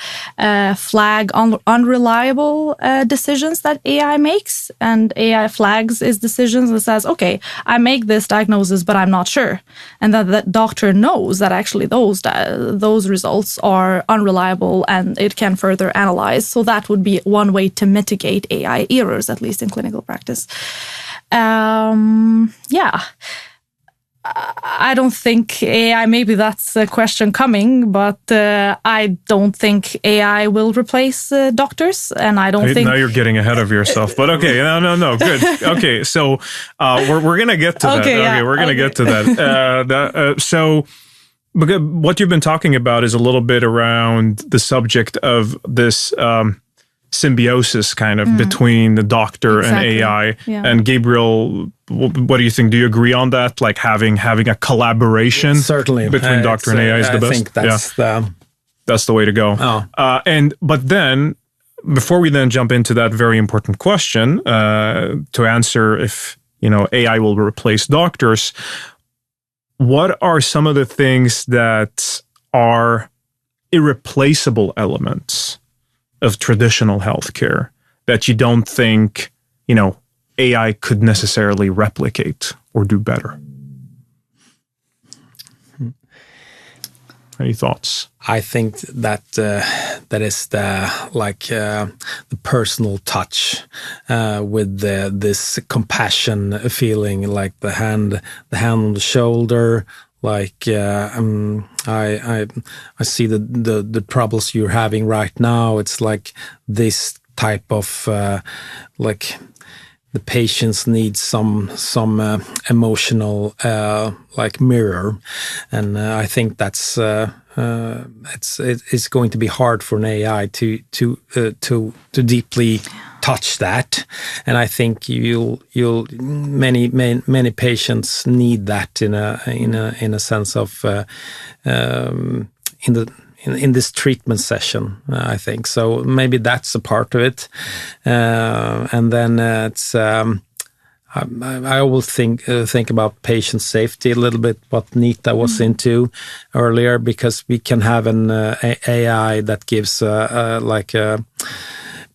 flag unreliable decisions that AI makes, and AI flags its decisions and says, okay, I make this diagnosis, but I'm not sure. And that doctor knows that actually those results are unreliable and it can further analyze. So that would be one way to mitigate AI errors, at least in clinical practice. I don't think AI, maybe that's a question coming, but I don't think AI will replace doctors. And I don't think... Now you're getting ahead of yourself, but okay, no, good. Okay, so we're going to get to that. Okay, we're going to get to that. So what you've been talking about is a little bit around the subject of this symbiosis kind of between the doctor and AI. Yeah. And Gabriel, what do you think? Do you agree on that? Like having a collaboration certainly between doctor and AI is the best? I think that's the way to go. But then, before we then jump into that very important question, to answer if AI will replace doctors, what are some of the things that are irreplaceable elements of traditional healthcare that you don't think, AI could necessarily replicate or do better? Any thoughts? I think that that is the personal touch with this compassion feeling, like the hand on the shoulder. Like I see the troubles you're having right now. It's like this type of the patients need some emotional mirror, and I think that's it's going to be hard for an AI to deeply touch that, and I think many patients need that in a sense of in this treatment session. I think so. Maybe that's a part of it, and then it's. I always think about patient safety a little bit, what Nita was into earlier, because we can have an AI that gives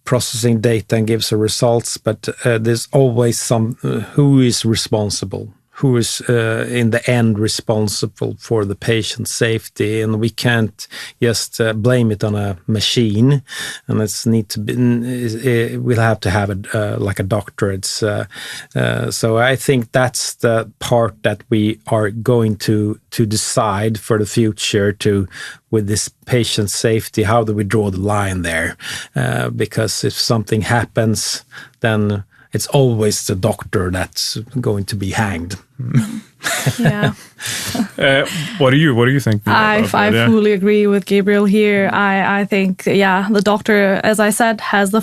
processing data and gives the results, but there's always some who is responsible. Who is in the end responsible for the patient safety, and we can't just blame it on a machine. And it's need to be. We'll have to have a doctor. It's so I think that's the part that we are going to decide for the future with this patient safety. How do we draw the line there? Because if something happens, then it's always the doctor that's going to be hanged. Yeah. What do you think? I fully agree with Gabriel here. I think the doctor, as I said, has the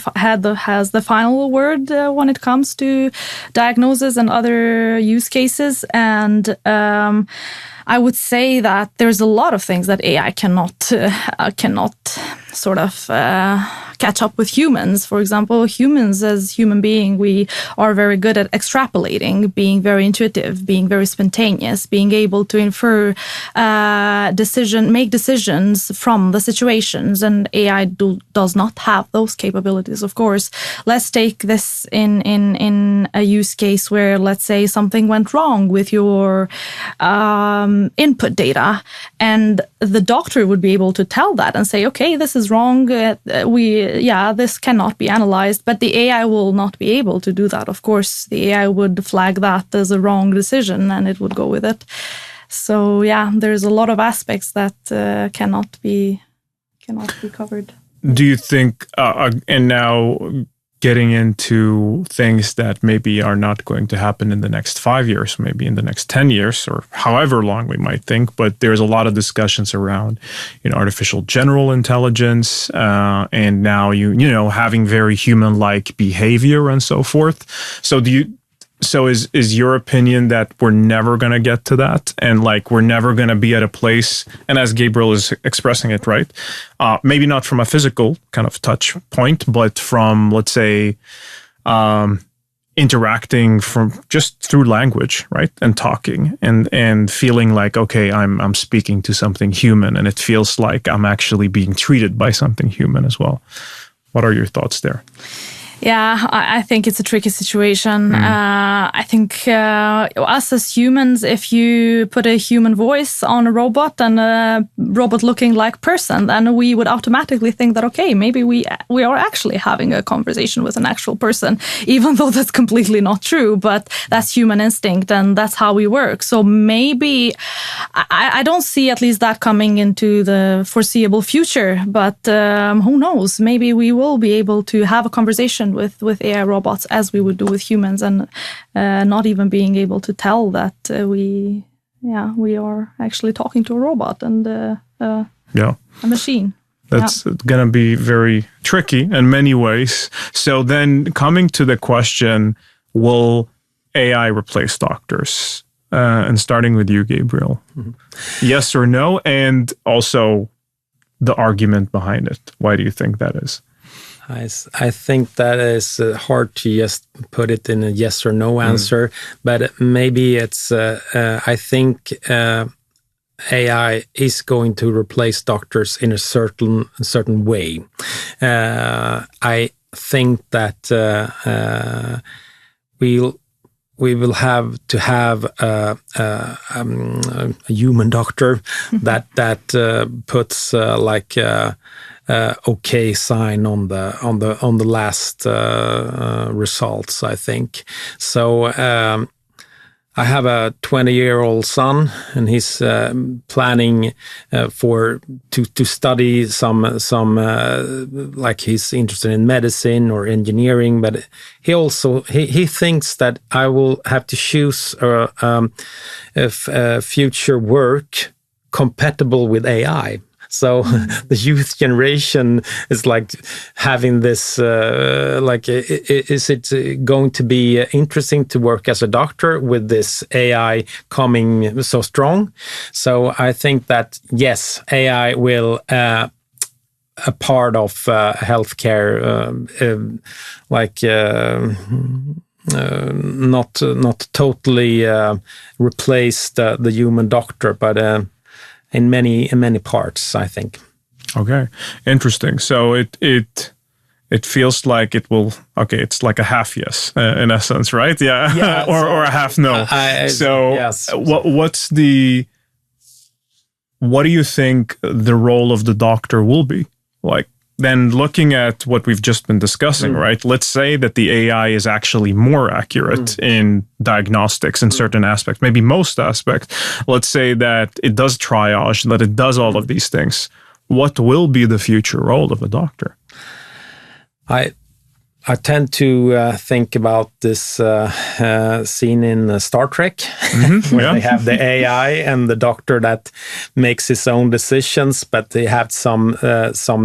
final word when it comes to diagnosis and other use cases, and I would say that there's a lot of things that AI cannot sort of catch up with humans. For example, humans as human being, we are very good at extrapolating, being very intuitive, being very spontaneous, being able to infer make decisions from the situations, and AI does not have those capabilities, of course. Let's take this in a use case where, let's say, something went wrong with your input data, and the doctor would be able to tell that and say, okay, this is wrong. This cannot be analyzed, but the AI will not be able to do that. Of course, the AI would flag that as a wrong decision and it would go with it. So there's a lot of aspects that cannot be covered. Do you think, and now getting into things that maybe are not going to happen in the next 5 years, maybe in the next 10 years, or however long we might think, but there's a lot of discussions around, artificial general intelligence, and now having very human-like behavior and so forth. So is your opinion that we're never going to get to that, and we're never going to be at a place, and as Gabriel is expressing it, right? Maybe not from a physical kind of touch point, but from, let's say, interacting from just through language, right? And talking and feeling like, okay, I'm speaking to something human, and it feels like I'm actually being treated by something human as well. What are your thoughts there? Yeah, I think it's a tricky situation. I think us as humans, if you put a human voice on a robot and a robot looking like person, then we would automatically think that, okay, maybe we are actually having a conversation with an actual person, even though that's completely not true. But that's human instinct, and that's how we work. So maybe I don't see at least that coming into the foreseeable future. But who knows? Maybe we will be able to have a conversation with AI robots as we would do with humans, and not even being able to tell that we are actually talking to a robot and a machine. That's going to be very tricky in many ways. So then coming to the question, will AI replace doctors? And starting with you, Gabriel. Mm-hmm. Yes or no? And also the argument behind it. Why do you think that is? I think that is hard to just put it in a yes or no answer, but maybe it's, I think AI is going to replace doctors in a certain way. I think that we will have to have a human doctor that puts okay sign on the last results, I think. So I have a 20-year-old son, and he's planning to study some like he's interested in medicine or engineering, but he thinks that I will have to choose future work compatible with AI. So the youth generation is like having this, is it going to be interesting to work as a doctor with this AI coming so strong? So I think that, yes, AI will a part of healthcare, not totally replace the human doctor, but in many parts, I think. Okay, interesting. So it feels like it will. Okay, it's like a half yes in essence, right? Yeah, yeah or a half no. Yes. What do you think the role of the doctor will be? Like, then looking at what we've just been discussing, right? Let's say that the AI is actually more accurate in diagnostics in certain aspects, maybe most aspects. Let's say that it does triage, that it does all of these things. What will be the future role of a doctor? I tend to think about this scene in Star Trek, where they have the AI and the doctor that makes his own decisions, but they have some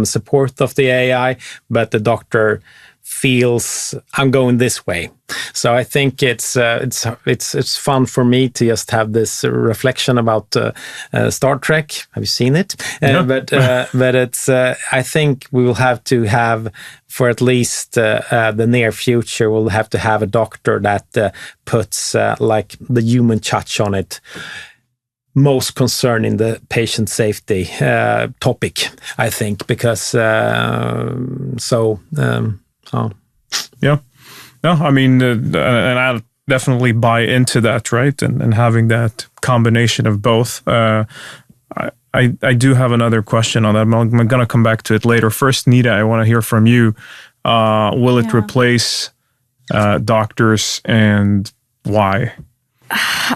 support of the AI, but the doctor feels I'm going this way. So I think it's fun for me to just have this reflection about Star Trek. Have you seen it? But it's I think we will have to have, for at least the near future, we'll have to have a doctor that puts like the human touch on it. Most concerning the patient safety topic, I think, because Yeah. No, I mean, and I'll definitely buy into that, right? And having that combination of both. I do have another question on that. I'm going to come back to it later. First, Nita, I want to hear from you. Will it replace doctors, and why?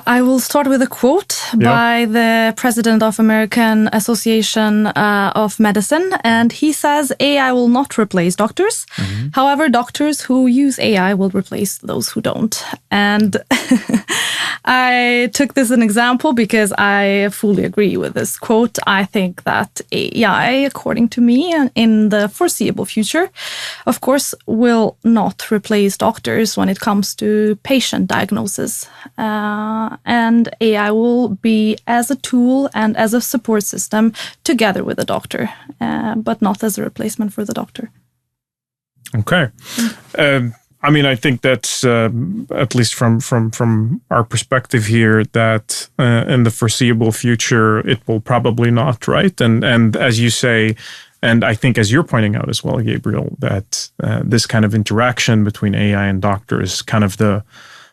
I will start with a quote by the president of American Association of Medicine, and he says, AI will not replace doctors. However, doctors who use AI will replace those who don't. And I took this as an example because I fully agree with this quote. I think that AI, according to me, in the foreseeable future, of course, will not replace doctors when it comes to patient diagnosis. And AI will be as a tool and as a support system together with the doctor, but not as a replacement for the doctor. Okay. I mean, I think that's at least from our perspective here, that in the foreseeable future it will probably not, right? And as you say, and I think as you're pointing out as well, Gabriel, that this kind of interaction between AI and doctors is kind of the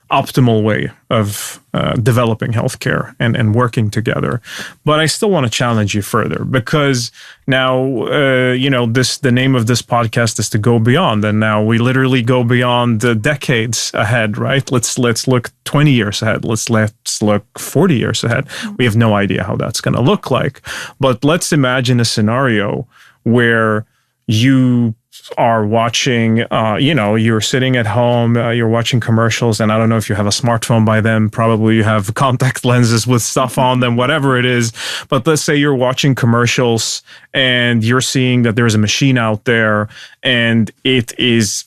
optimal way of developing healthcare and working together. But I still want to challenge you further, because now, the name of this podcast is to go beyond. And now we literally go beyond the decades ahead, right? Let's look 20 years ahead. Let's look 40 years ahead. We have no idea how that's going to look like. But let's imagine a scenario where you are watching, you're sitting at home, you're watching commercials, and I don't know if you have a smartphone by then, probably you have contact lenses with stuff on them, whatever it is. But let's say you're watching commercials and you're seeing that there's a machine out there and it is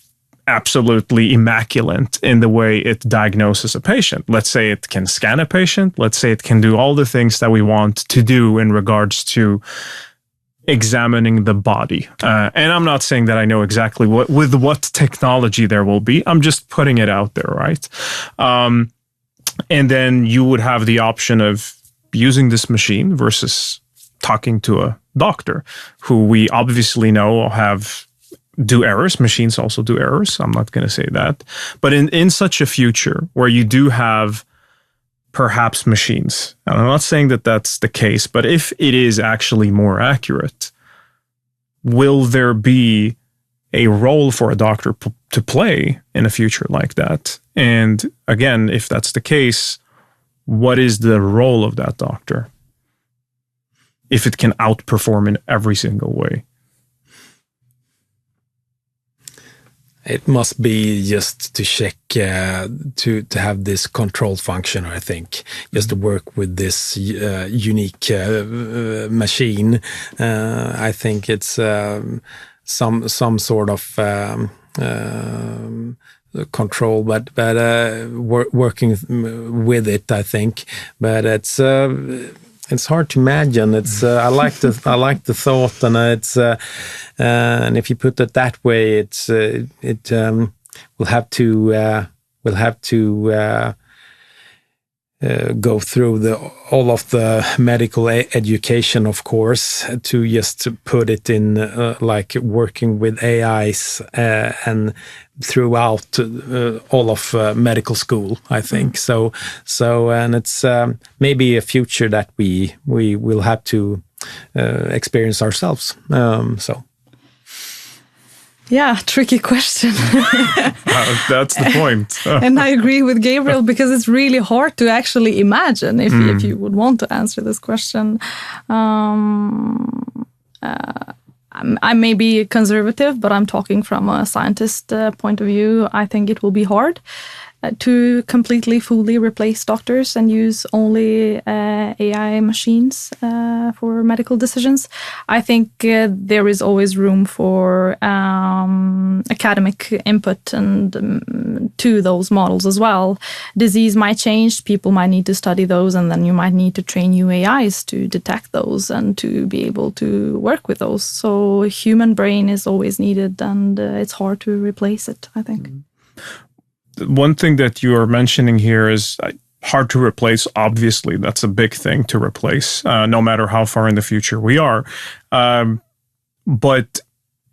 absolutely immaculate in the way it diagnoses a patient. Let's say it can scan a patient. Let's say it can do all the things that we want to do in regards to examining the body. And I'm not saying that I know exactly what technology there will be. I'm just putting it out there, right? And then you would have the option of using this machine versus talking to a doctor, who we obviously know do errors. Machines also do errors. I'm not going to say that. But in such a future where you do have perhaps machines, and I'm not saying that that's the case, but if it is actually more accurate, will there be a role for a doctor to play in a future like that? And again, if that's the case, what is the role of that doctor if it can outperform in every single way? It must be just to check, to have this control function, I think, just to work with this unique machine. I think it's some sort of control, but working with it, I think. But it's hard to imagine. It's I like the thought, and it's and if you put it that way, we'll have to go through all of the medical education, of course, to just put it in like working with AIs and throughout all of medical school, I think. So and it's maybe a future that we will have to experience ourselves. Yeah, tricky question. That's the point. And I agree with Gabriel, because it's really hard to actually imagine if you would want to answer this question. I may be conservative, but I'm talking from a scientist point of view. I think it will be hard to completely, fully replace doctors and use only AI machines for medical decisions. I think there is always room for academic input and to those models as well. Disease might change, people might need to study those, and then you might need to train new AIs to detect those and to be able to work with those. So human brain is always needed, and it's hard to replace it, I think. One thing that you are mentioning here is hard to replace. Obviously, that's a big thing to replace, no matter how far in the future we are. But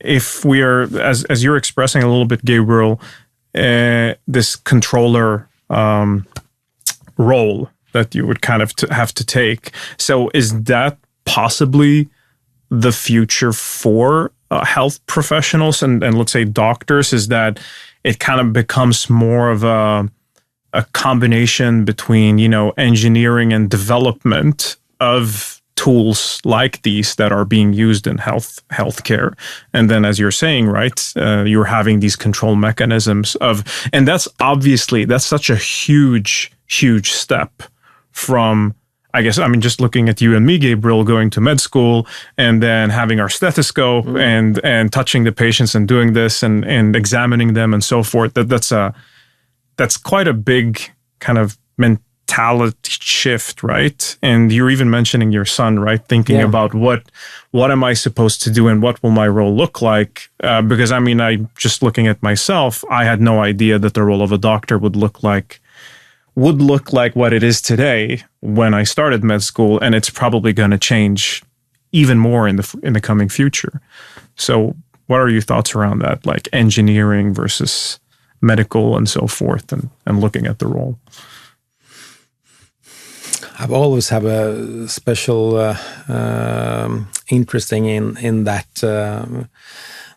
if we are, as you're expressing a little bit, Gabriel, this controller role that you would kind of have to take. So is that possibly the future for health professionals and let's say doctors, is that it kind of becomes more of a combination between, engineering and development of tools like these that are being used in healthcare. And then, as you're saying, right, you're having these control mechanisms and that's such a huge, huge step from, I guess, just looking at you and me, Gabriel, going to med school and then having our stethoscope and touching the patients and doing this and examining them and so forth. That's quite a big kind of talent shift, right? And you're even mentioning your son, right? Thinking about what am I supposed to do and what will my role look like? Because I mean, I just looking at myself, I had no idea that the role of a doctor would look like what it is today when I started med school, and it's probably going to change even more in the coming future. So, what are your thoughts around that, like engineering versus medical and so forth, and looking at the role? I've always have a special interesting in that,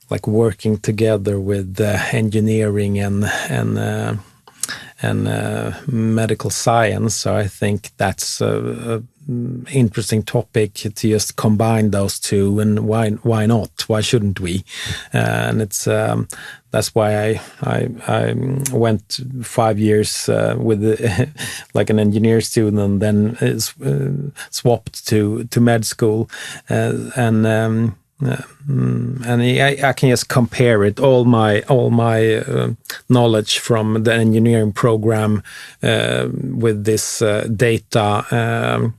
like working together with engineering and medical science. So I think that's a interesting topic to just combine those two, and why not? Why shouldn't we? And it's that's why I went 5 years with like an engineer student, and then swapped to med school, and I can just compare it. All my knowledge from the engineering program with this data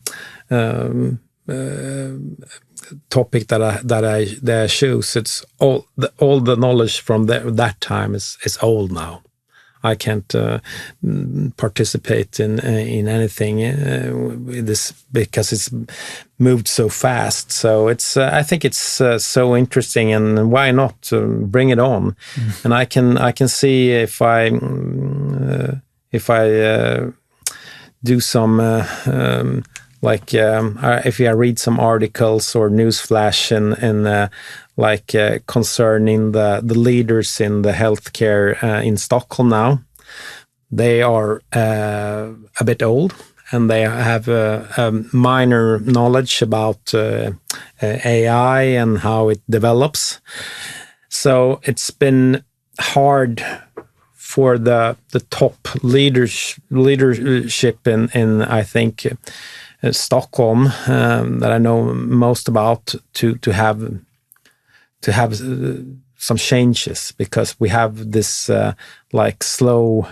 topic that I choose. It's all the knowledge from that time is old now. I can't participate in anything with this because it's moved so fast. So it's I think it's so interesting, and why not bring it on? And I can see if I do some if I read some articles or newsflash and concerning the leaders in the healthcare in Stockholm now. They are a bit old, and they have a minor knowledge about AI and how it develops. So it's been hard for the top leadership in I think Stockholm that I know most about to have some changes, because we have this slow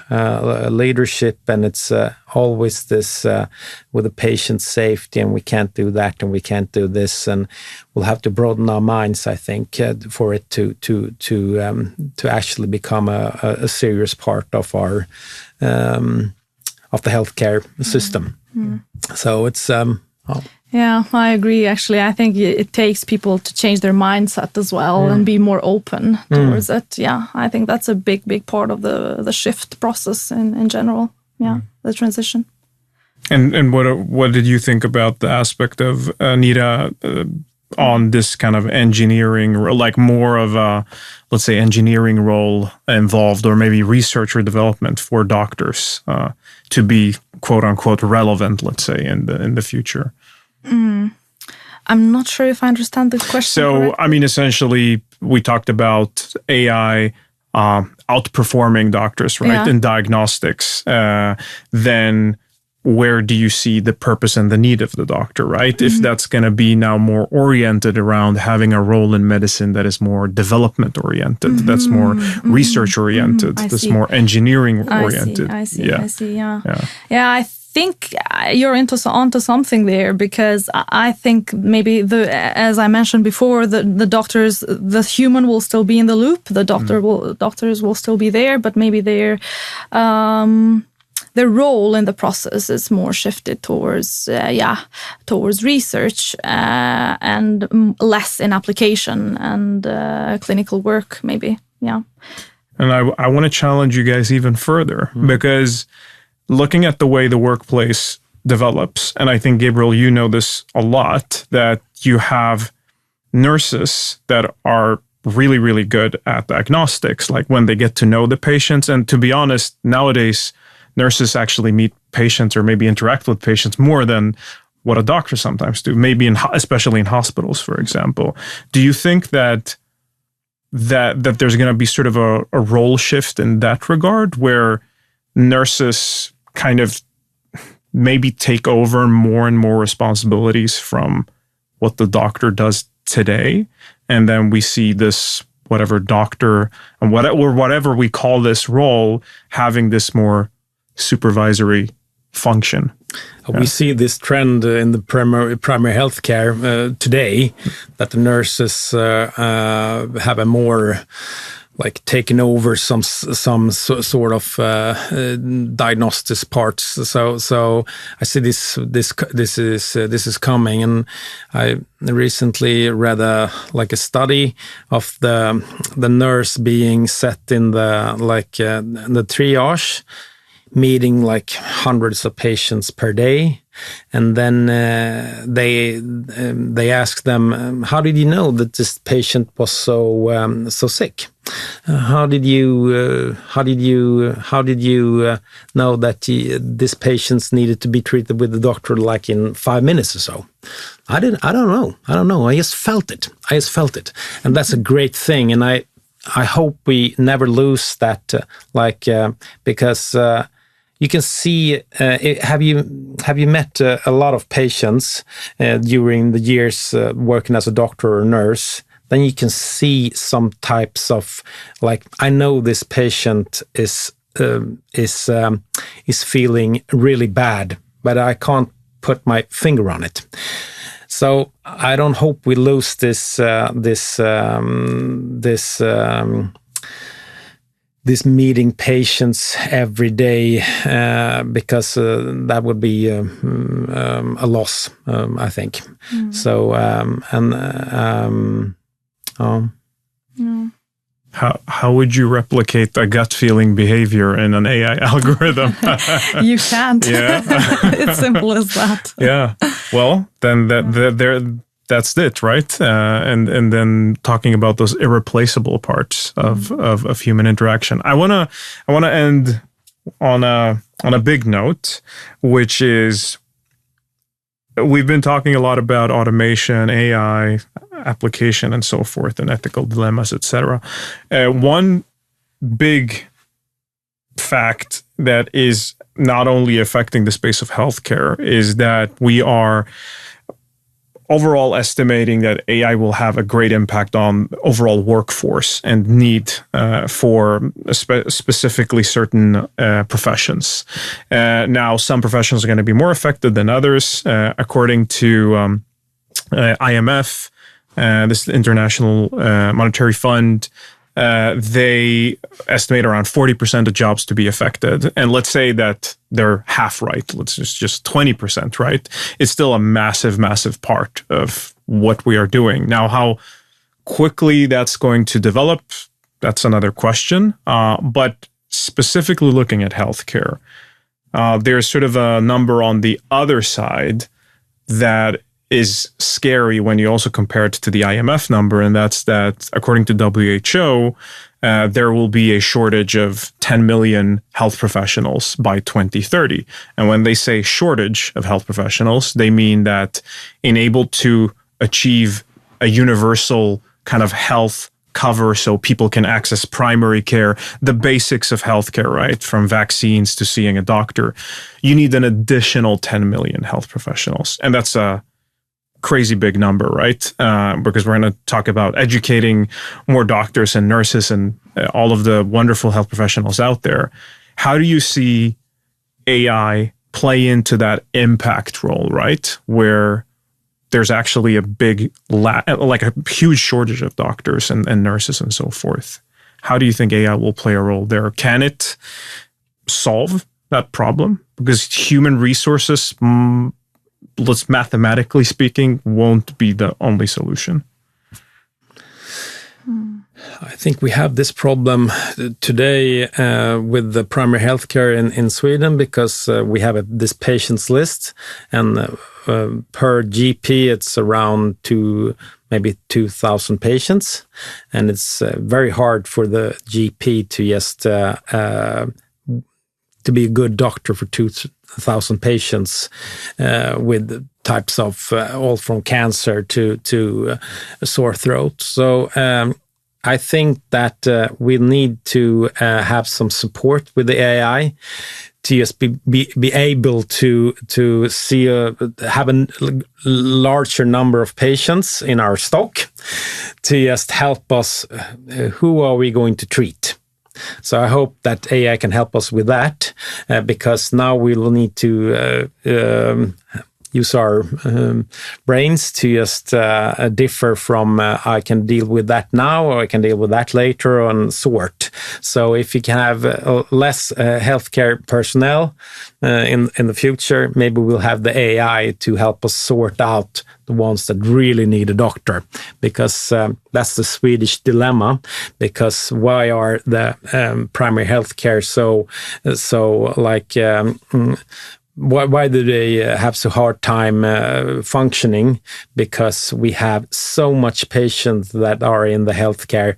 leadership, and it's always this with the patient safety, and we can't do that, and we can't do this, and we'll have to broaden our minds, I think, for it to actually become a serious part of our of the healthcare system. So it's Yeah, I agree. Actually, I think it takes people to change their mindset as well and be more open towards it. Yeah, I think that's a big part of the shift process in general. Yeah, the transition. And what did you think about the aspect of Nita on this kind of engineering, like more of a, let's say, engineering role involved, or maybe research or development for doctors to be quote unquote relevant, let's say, in the future? I'm not sure if I understand the question. So, correctly. I mean, essentially, we talked about AI outperforming doctors, right, in diagnostics. Then where do you see the purpose and the need of the doctor, right? If that's going to be now more oriented around having a role in medicine that is more development oriented, that's more research oriented, that's more engineering oriented. I see. Yeah, I think you're onto something there, because I think maybe as I mentioned before, the doctors, the human will still be in the loop. The doctors will still be there, but maybe their role in the process is more shifted towards research and less in application and clinical work, maybe. Yeah. And I want to challenge you guys even further, because looking at the way the workplace develops, and I think, Gabriel, you know this a lot, that you have nurses that are really, really good at diagnostics, like when they get to know the patients. And to be honest, nowadays, nurses actually meet patients or maybe interact with patients more than what a doctor sometimes do, maybe especially in hospitals, for example. Do you think that there's going to be sort of a role shift in that regard, where nurses kind of maybe take over more and more responsibilities from what the doctor does today, and then we see this whatever doctor or whatever we call this role having this more supervisory function. We see this trend in the primary healthcare today, that the nurses have a more like taken over some sort of diagnostics parts. So I see this is coming, and I recently read a study of the nurse being set in the triage, meeting like hundreds of patients per day, and then they asked them, how did you know that this patient was so sick? How did you know that this patient needed to be treated with the doctor like in 5 minutes or so? I don't know. I just felt it. And that's a great thing. And I hope we never lose that, because you can see. Have you met a lot of patients during the years working as a doctor or nurse? Then you can see some types of, like, I know this patient is feeling really bad, but I can't put my finger on it. So I don't hope we lose this meeting patients every day, because that would be a loss, I think. So How would you replicate a gut feeling behavior in an AI algorithm? You can't. Yeah. It's simple as that. Yeah. Well, then that's it, right? And then talking about those irreplaceable parts of human interaction. I wanna end on a big note, which is, we've been talking a lot about automation, AI, application, and so forth, and ethical dilemmas, etc. One big fact that is not only affecting the space of healthcare is that we are overall estimating that AI will have a great impact on overall workforce and need for specifically certain professions. Now, some professions are going to be more affected than others. According to IMF, this International Monetary Fund, they estimate around 40% of jobs to be affected. And let's say that they're half right. Let's just 20%, right? It's still a massive, massive part of what we are doing. Now, how quickly that's going to develop, that's another question. But specifically looking at healthcare, there's sort of a number on the other side that is scary when you also compare it to the IMF number, and that's that according to WHO, there will be a shortage of 10 million health professionals by 2030. And when they say shortage of health professionals, they mean that unable to achieve a universal kind of health cover so people can access primary care, the basics of healthcare, right? From vaccines to seeing a doctor, you need an additional 10 million health professionals. And that's a crazy big number, right? Because we're going to talk about educating more doctors and nurses and all of the wonderful health professionals out there. How do you see AI play into that impact role, right? Where there's actually a big, like a huge shortage of doctors and nurses and so forth. How do you think AI will play a role there? Can it solve that problem? Because human resources, let's mathematically speaking, won't be the only solution. I think we have this problem today with the primary healthcare in Sweden, because we have this patients list, and per GP it's around maybe 2,000 patients, and it's very hard for the GP to just to be a good doctor for 2,000 patients with types of all from cancer to sore throat. So I think that we need to have some support with the AI to just be able to see have a larger number of patients in our stock to just help us. Who are we going to treat? So I hope that AI can help us with that, because now we will need to use our brains to just differ from I can deal with that now, or I can deal with that later, and sort. So if you can have less healthcare personnel in the future, maybe we'll have the AI to help us sort out the ones that really need a doctor, because that's the Swedish dilemma. Because why are the primary healthcare so like why do they have so hard time functioning? Because we have so much patients that are in the healthcare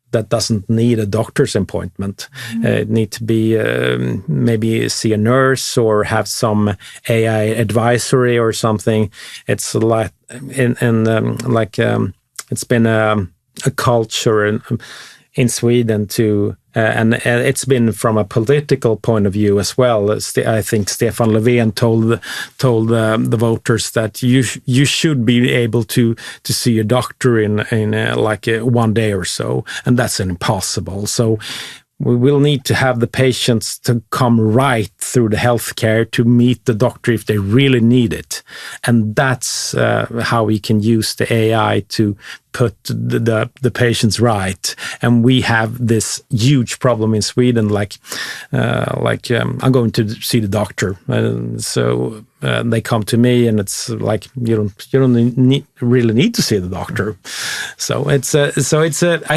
that doesn't need a doctor's appointment. Need to be maybe see a nurse or have some AI advisory or something. It's like it's been a culture in Sweden to. And it's been from a political point of view as well. I think Stefan Löfven told the voters that you should be able to see a doctor in like 1 day or so, and that's impossible. So we will need to have the patients to come right through the healthcare to meet the doctor if they really need it. And that's how we can use the AI to put the patients right. And we have this huge problem in Sweden, I'm going to see the doctor. So they come to me, and it's like you don't really need to see the doctor. So I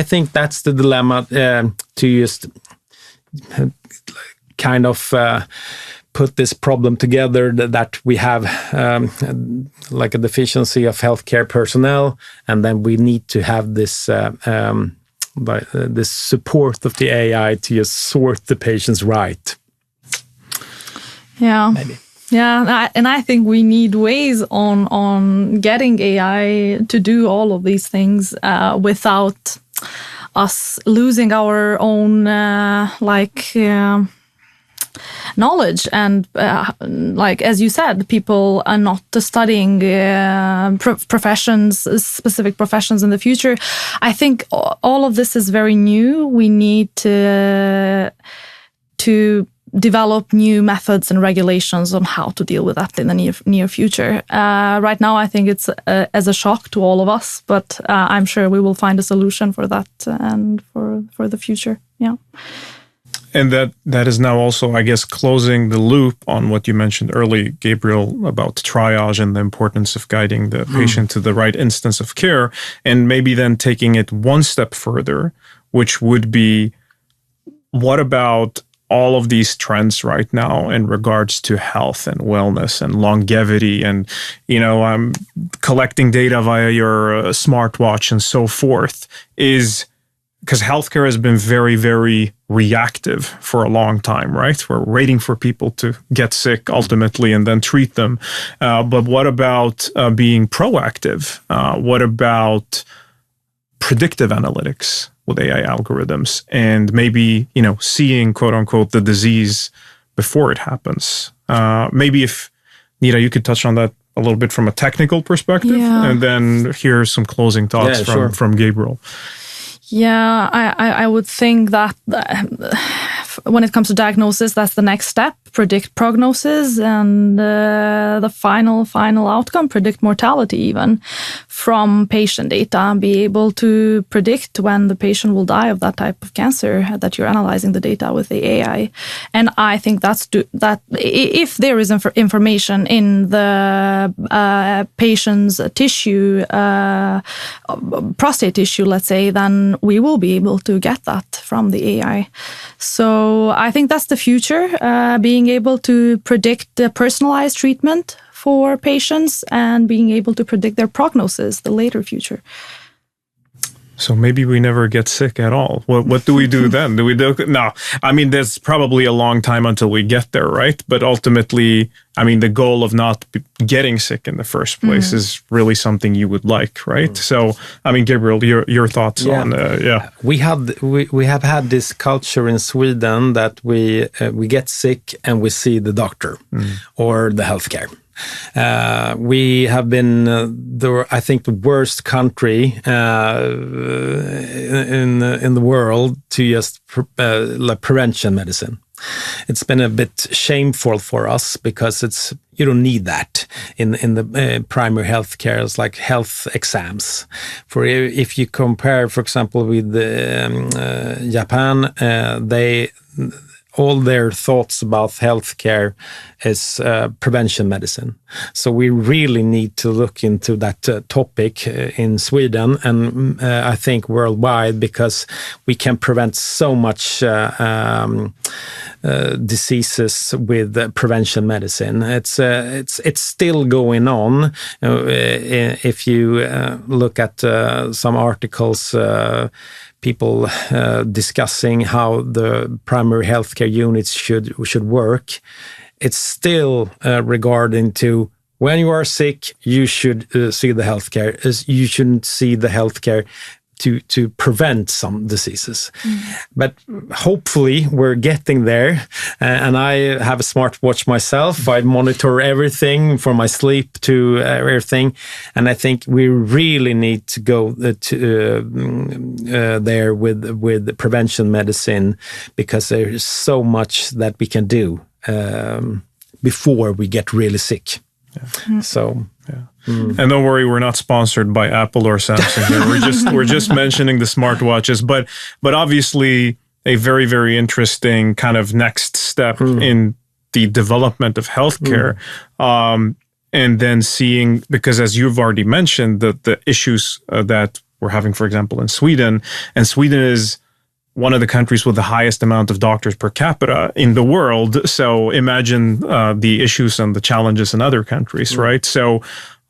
think that's the dilemma, to just kind of put this problem together, that we have like a deficiency of healthcare personnel, and then we need to have this this support of the AI to just sort the patients right. Yeah. Maybe. Yeah, and I think we need ways on getting AI to do all of these things without us losing our own knowledge, and like as you said, people are not studying specific professions in the future. I think all of this is very new. We need to develop new methods and regulations on how to deal with that in the near future. Right now, I think it's as a shock to all of us, but I'm sure we will find a solution for that and for the future. Yeah. And that is now also, I guess, closing the loop on what you mentioned earlier, Gabriel, about triage and the importance of guiding the patient to the right instance of care, and maybe then taking it one step further, which would be, what about all of these trends right now in regards to health and wellness and longevity, and collecting data via your smartwatch and so forth, is because healthcare has been very, very reactive for a long time, right? We're waiting for people to get sick ultimately and then treat them. But what about being proactive? What about predictive analytics with AI algorithms, and maybe, seeing, quote unquote, the disease before it happens? Maybe if, Nita, you could touch on that a little bit from a technical perspective, and then hear some closing thoughts from Gabriel. Yeah, I would think that when it comes to diagnosis, that's the next step. Predict prognosis, and the final outcome, predict mortality even from patient data, and be able to predict when the patient will die of that type of cancer that you're analyzing the data with the AI. And I think that if there is information in the patient's tissue, prostate tissue, let's say, then we will be able to get that from the AI. So I think that's the future, being able to predict the personalized treatment for patients and being able to predict their prognosis, the later future. So maybe we never get sick at all. What do we do then? No, I mean, there's probably a long time until we get there, right? But ultimately, I mean, the goal of not getting sick in the first place is really something you would like, right? So, I mean, Gabriel, your thoughts on, We have had this culture in Sweden that we get sick and we see the doctor or the healthcare. We have been, I think, the worst country in the world to just prevention medicine. It's been a bit shameful for us because you don't need that in the primary health care. It's like health exams. For if you compare, for example, with Japan, all their thoughts about healthcare is prevention medicine. So we really need to look into that topic in Sweden and I think worldwide, because we can prevent so much diseases with prevention medicine. It's still going on. If you look at some articles, people discussing how the primary healthcare units should work, it's still regarding to when you are sick, you should see the healthcare. You shouldn't see the healthcare to prevent some diseases. But hopefully we're getting there. And I have a smartwatch myself. I monitor everything from my sleep to everything. And I think we really need to go there with prevention medicine, because there is so much that we can do before we get really sick. Yeah. So... Yeah. And don't worry, we're not sponsored by Apple or Samsung here. We're just mentioning the smartwatches, but obviously a very, very interesting kind of next step in the development of healthcare. And then seeing, because as you've already mentioned, the issues that we're having, for example, in Sweden, and Sweden is one of the countries with the highest amount of doctors per capita in the world. So imagine the issues and the challenges in other countries, right? So,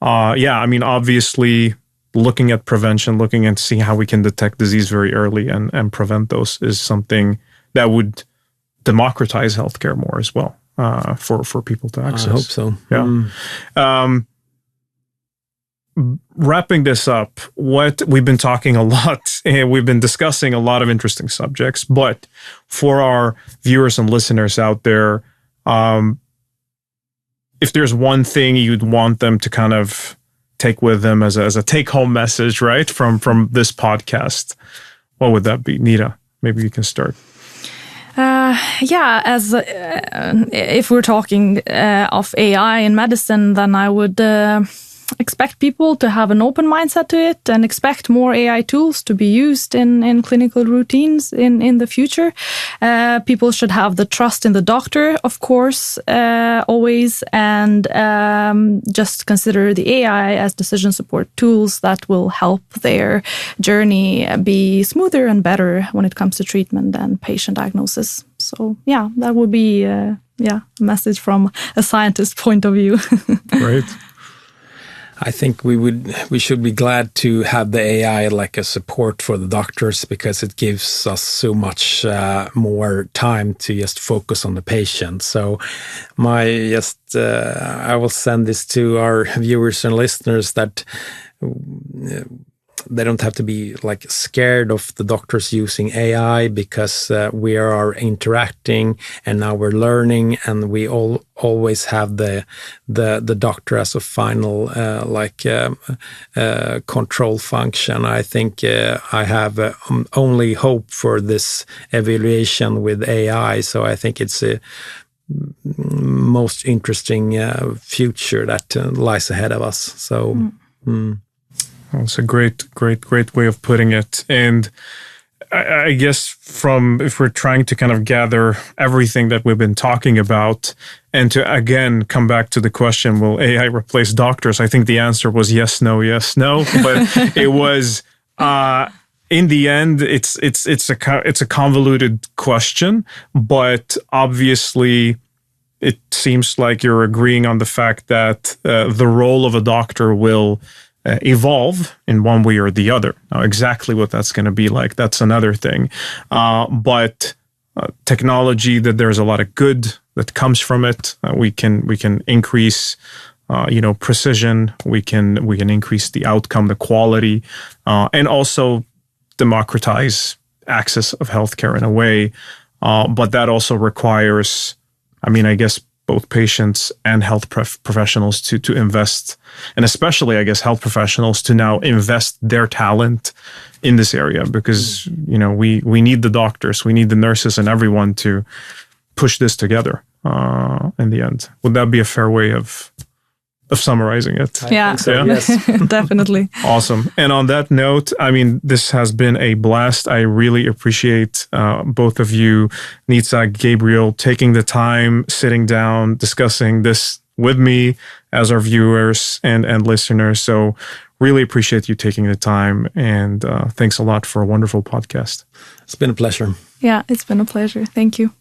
obviously looking at prevention, looking at seeing how we can detect disease very early and prevent those is something that would democratize healthcare more as well for people to access. I hope so. Yeah. Wrapping this up, we've been talking a lot and we've been discussing a lot of interesting subjects, but for our viewers and listeners out there, if there's one thing you'd want them to kind of take with them as a take-home message, right, from this podcast, what would that be? Nita, maybe you can start. If we're talking of AI in medicine, then I would expect people to have an open mindset to it and expect more AI tools to be used in clinical routines in the future. People should have the trust in the doctor, of course, always, and just consider the AI as decision support tools that will help their journey be smoother and better when it comes to treatment and patient diagnosis. So, yeah, that would be a message from a scientist point of view. Right. I think we should be glad to have the AI like a support for the doctors, because it gives us so much more time to just focus on the patient. So I will send this to our viewers and listeners that they don't have to be like scared of the doctors using AI, because we are interacting and now we're learning, and we always have the doctor as a final control function. I think I have only hope for this evaluation with AI. So I think it's a most interesting future that lies ahead of us. So. It's a great way of putting it. And I guess if we're trying to kind of gather everything that we've been talking about and to, again, come back to the question, will AI replace doctors? I think the answer was yes, no. But it was, in the end, it's a convoluted question, but obviously it seems like you're agreeing on the fact that the role of a doctor will evolve in one way or the other. Now, exactly what that's going to be like, that's another thing. But technology, that there's a lot of good that comes from it. We can increase, precision. We can increase the outcome, the quality, and also democratize access of healthcare in a way. But that also requires, I guess, both patients and health professionals to invest, and especially, I guess, health professionals to now invest their talent in this area, because, we need the doctors, we need the nurses and everyone to push this together in the end. Would that be a fair way of summarizing it? Yeah, so, yes. Definitely. Awesome. And on that note, this has been a blast. I really appreciate both of you, Nita, Gabriel, taking the time, sitting down, discussing this with me as our viewers and listeners. So really appreciate you taking the time, and thanks a lot for a wonderful podcast. It's been a pleasure. Yeah, it's been a pleasure. Thank you.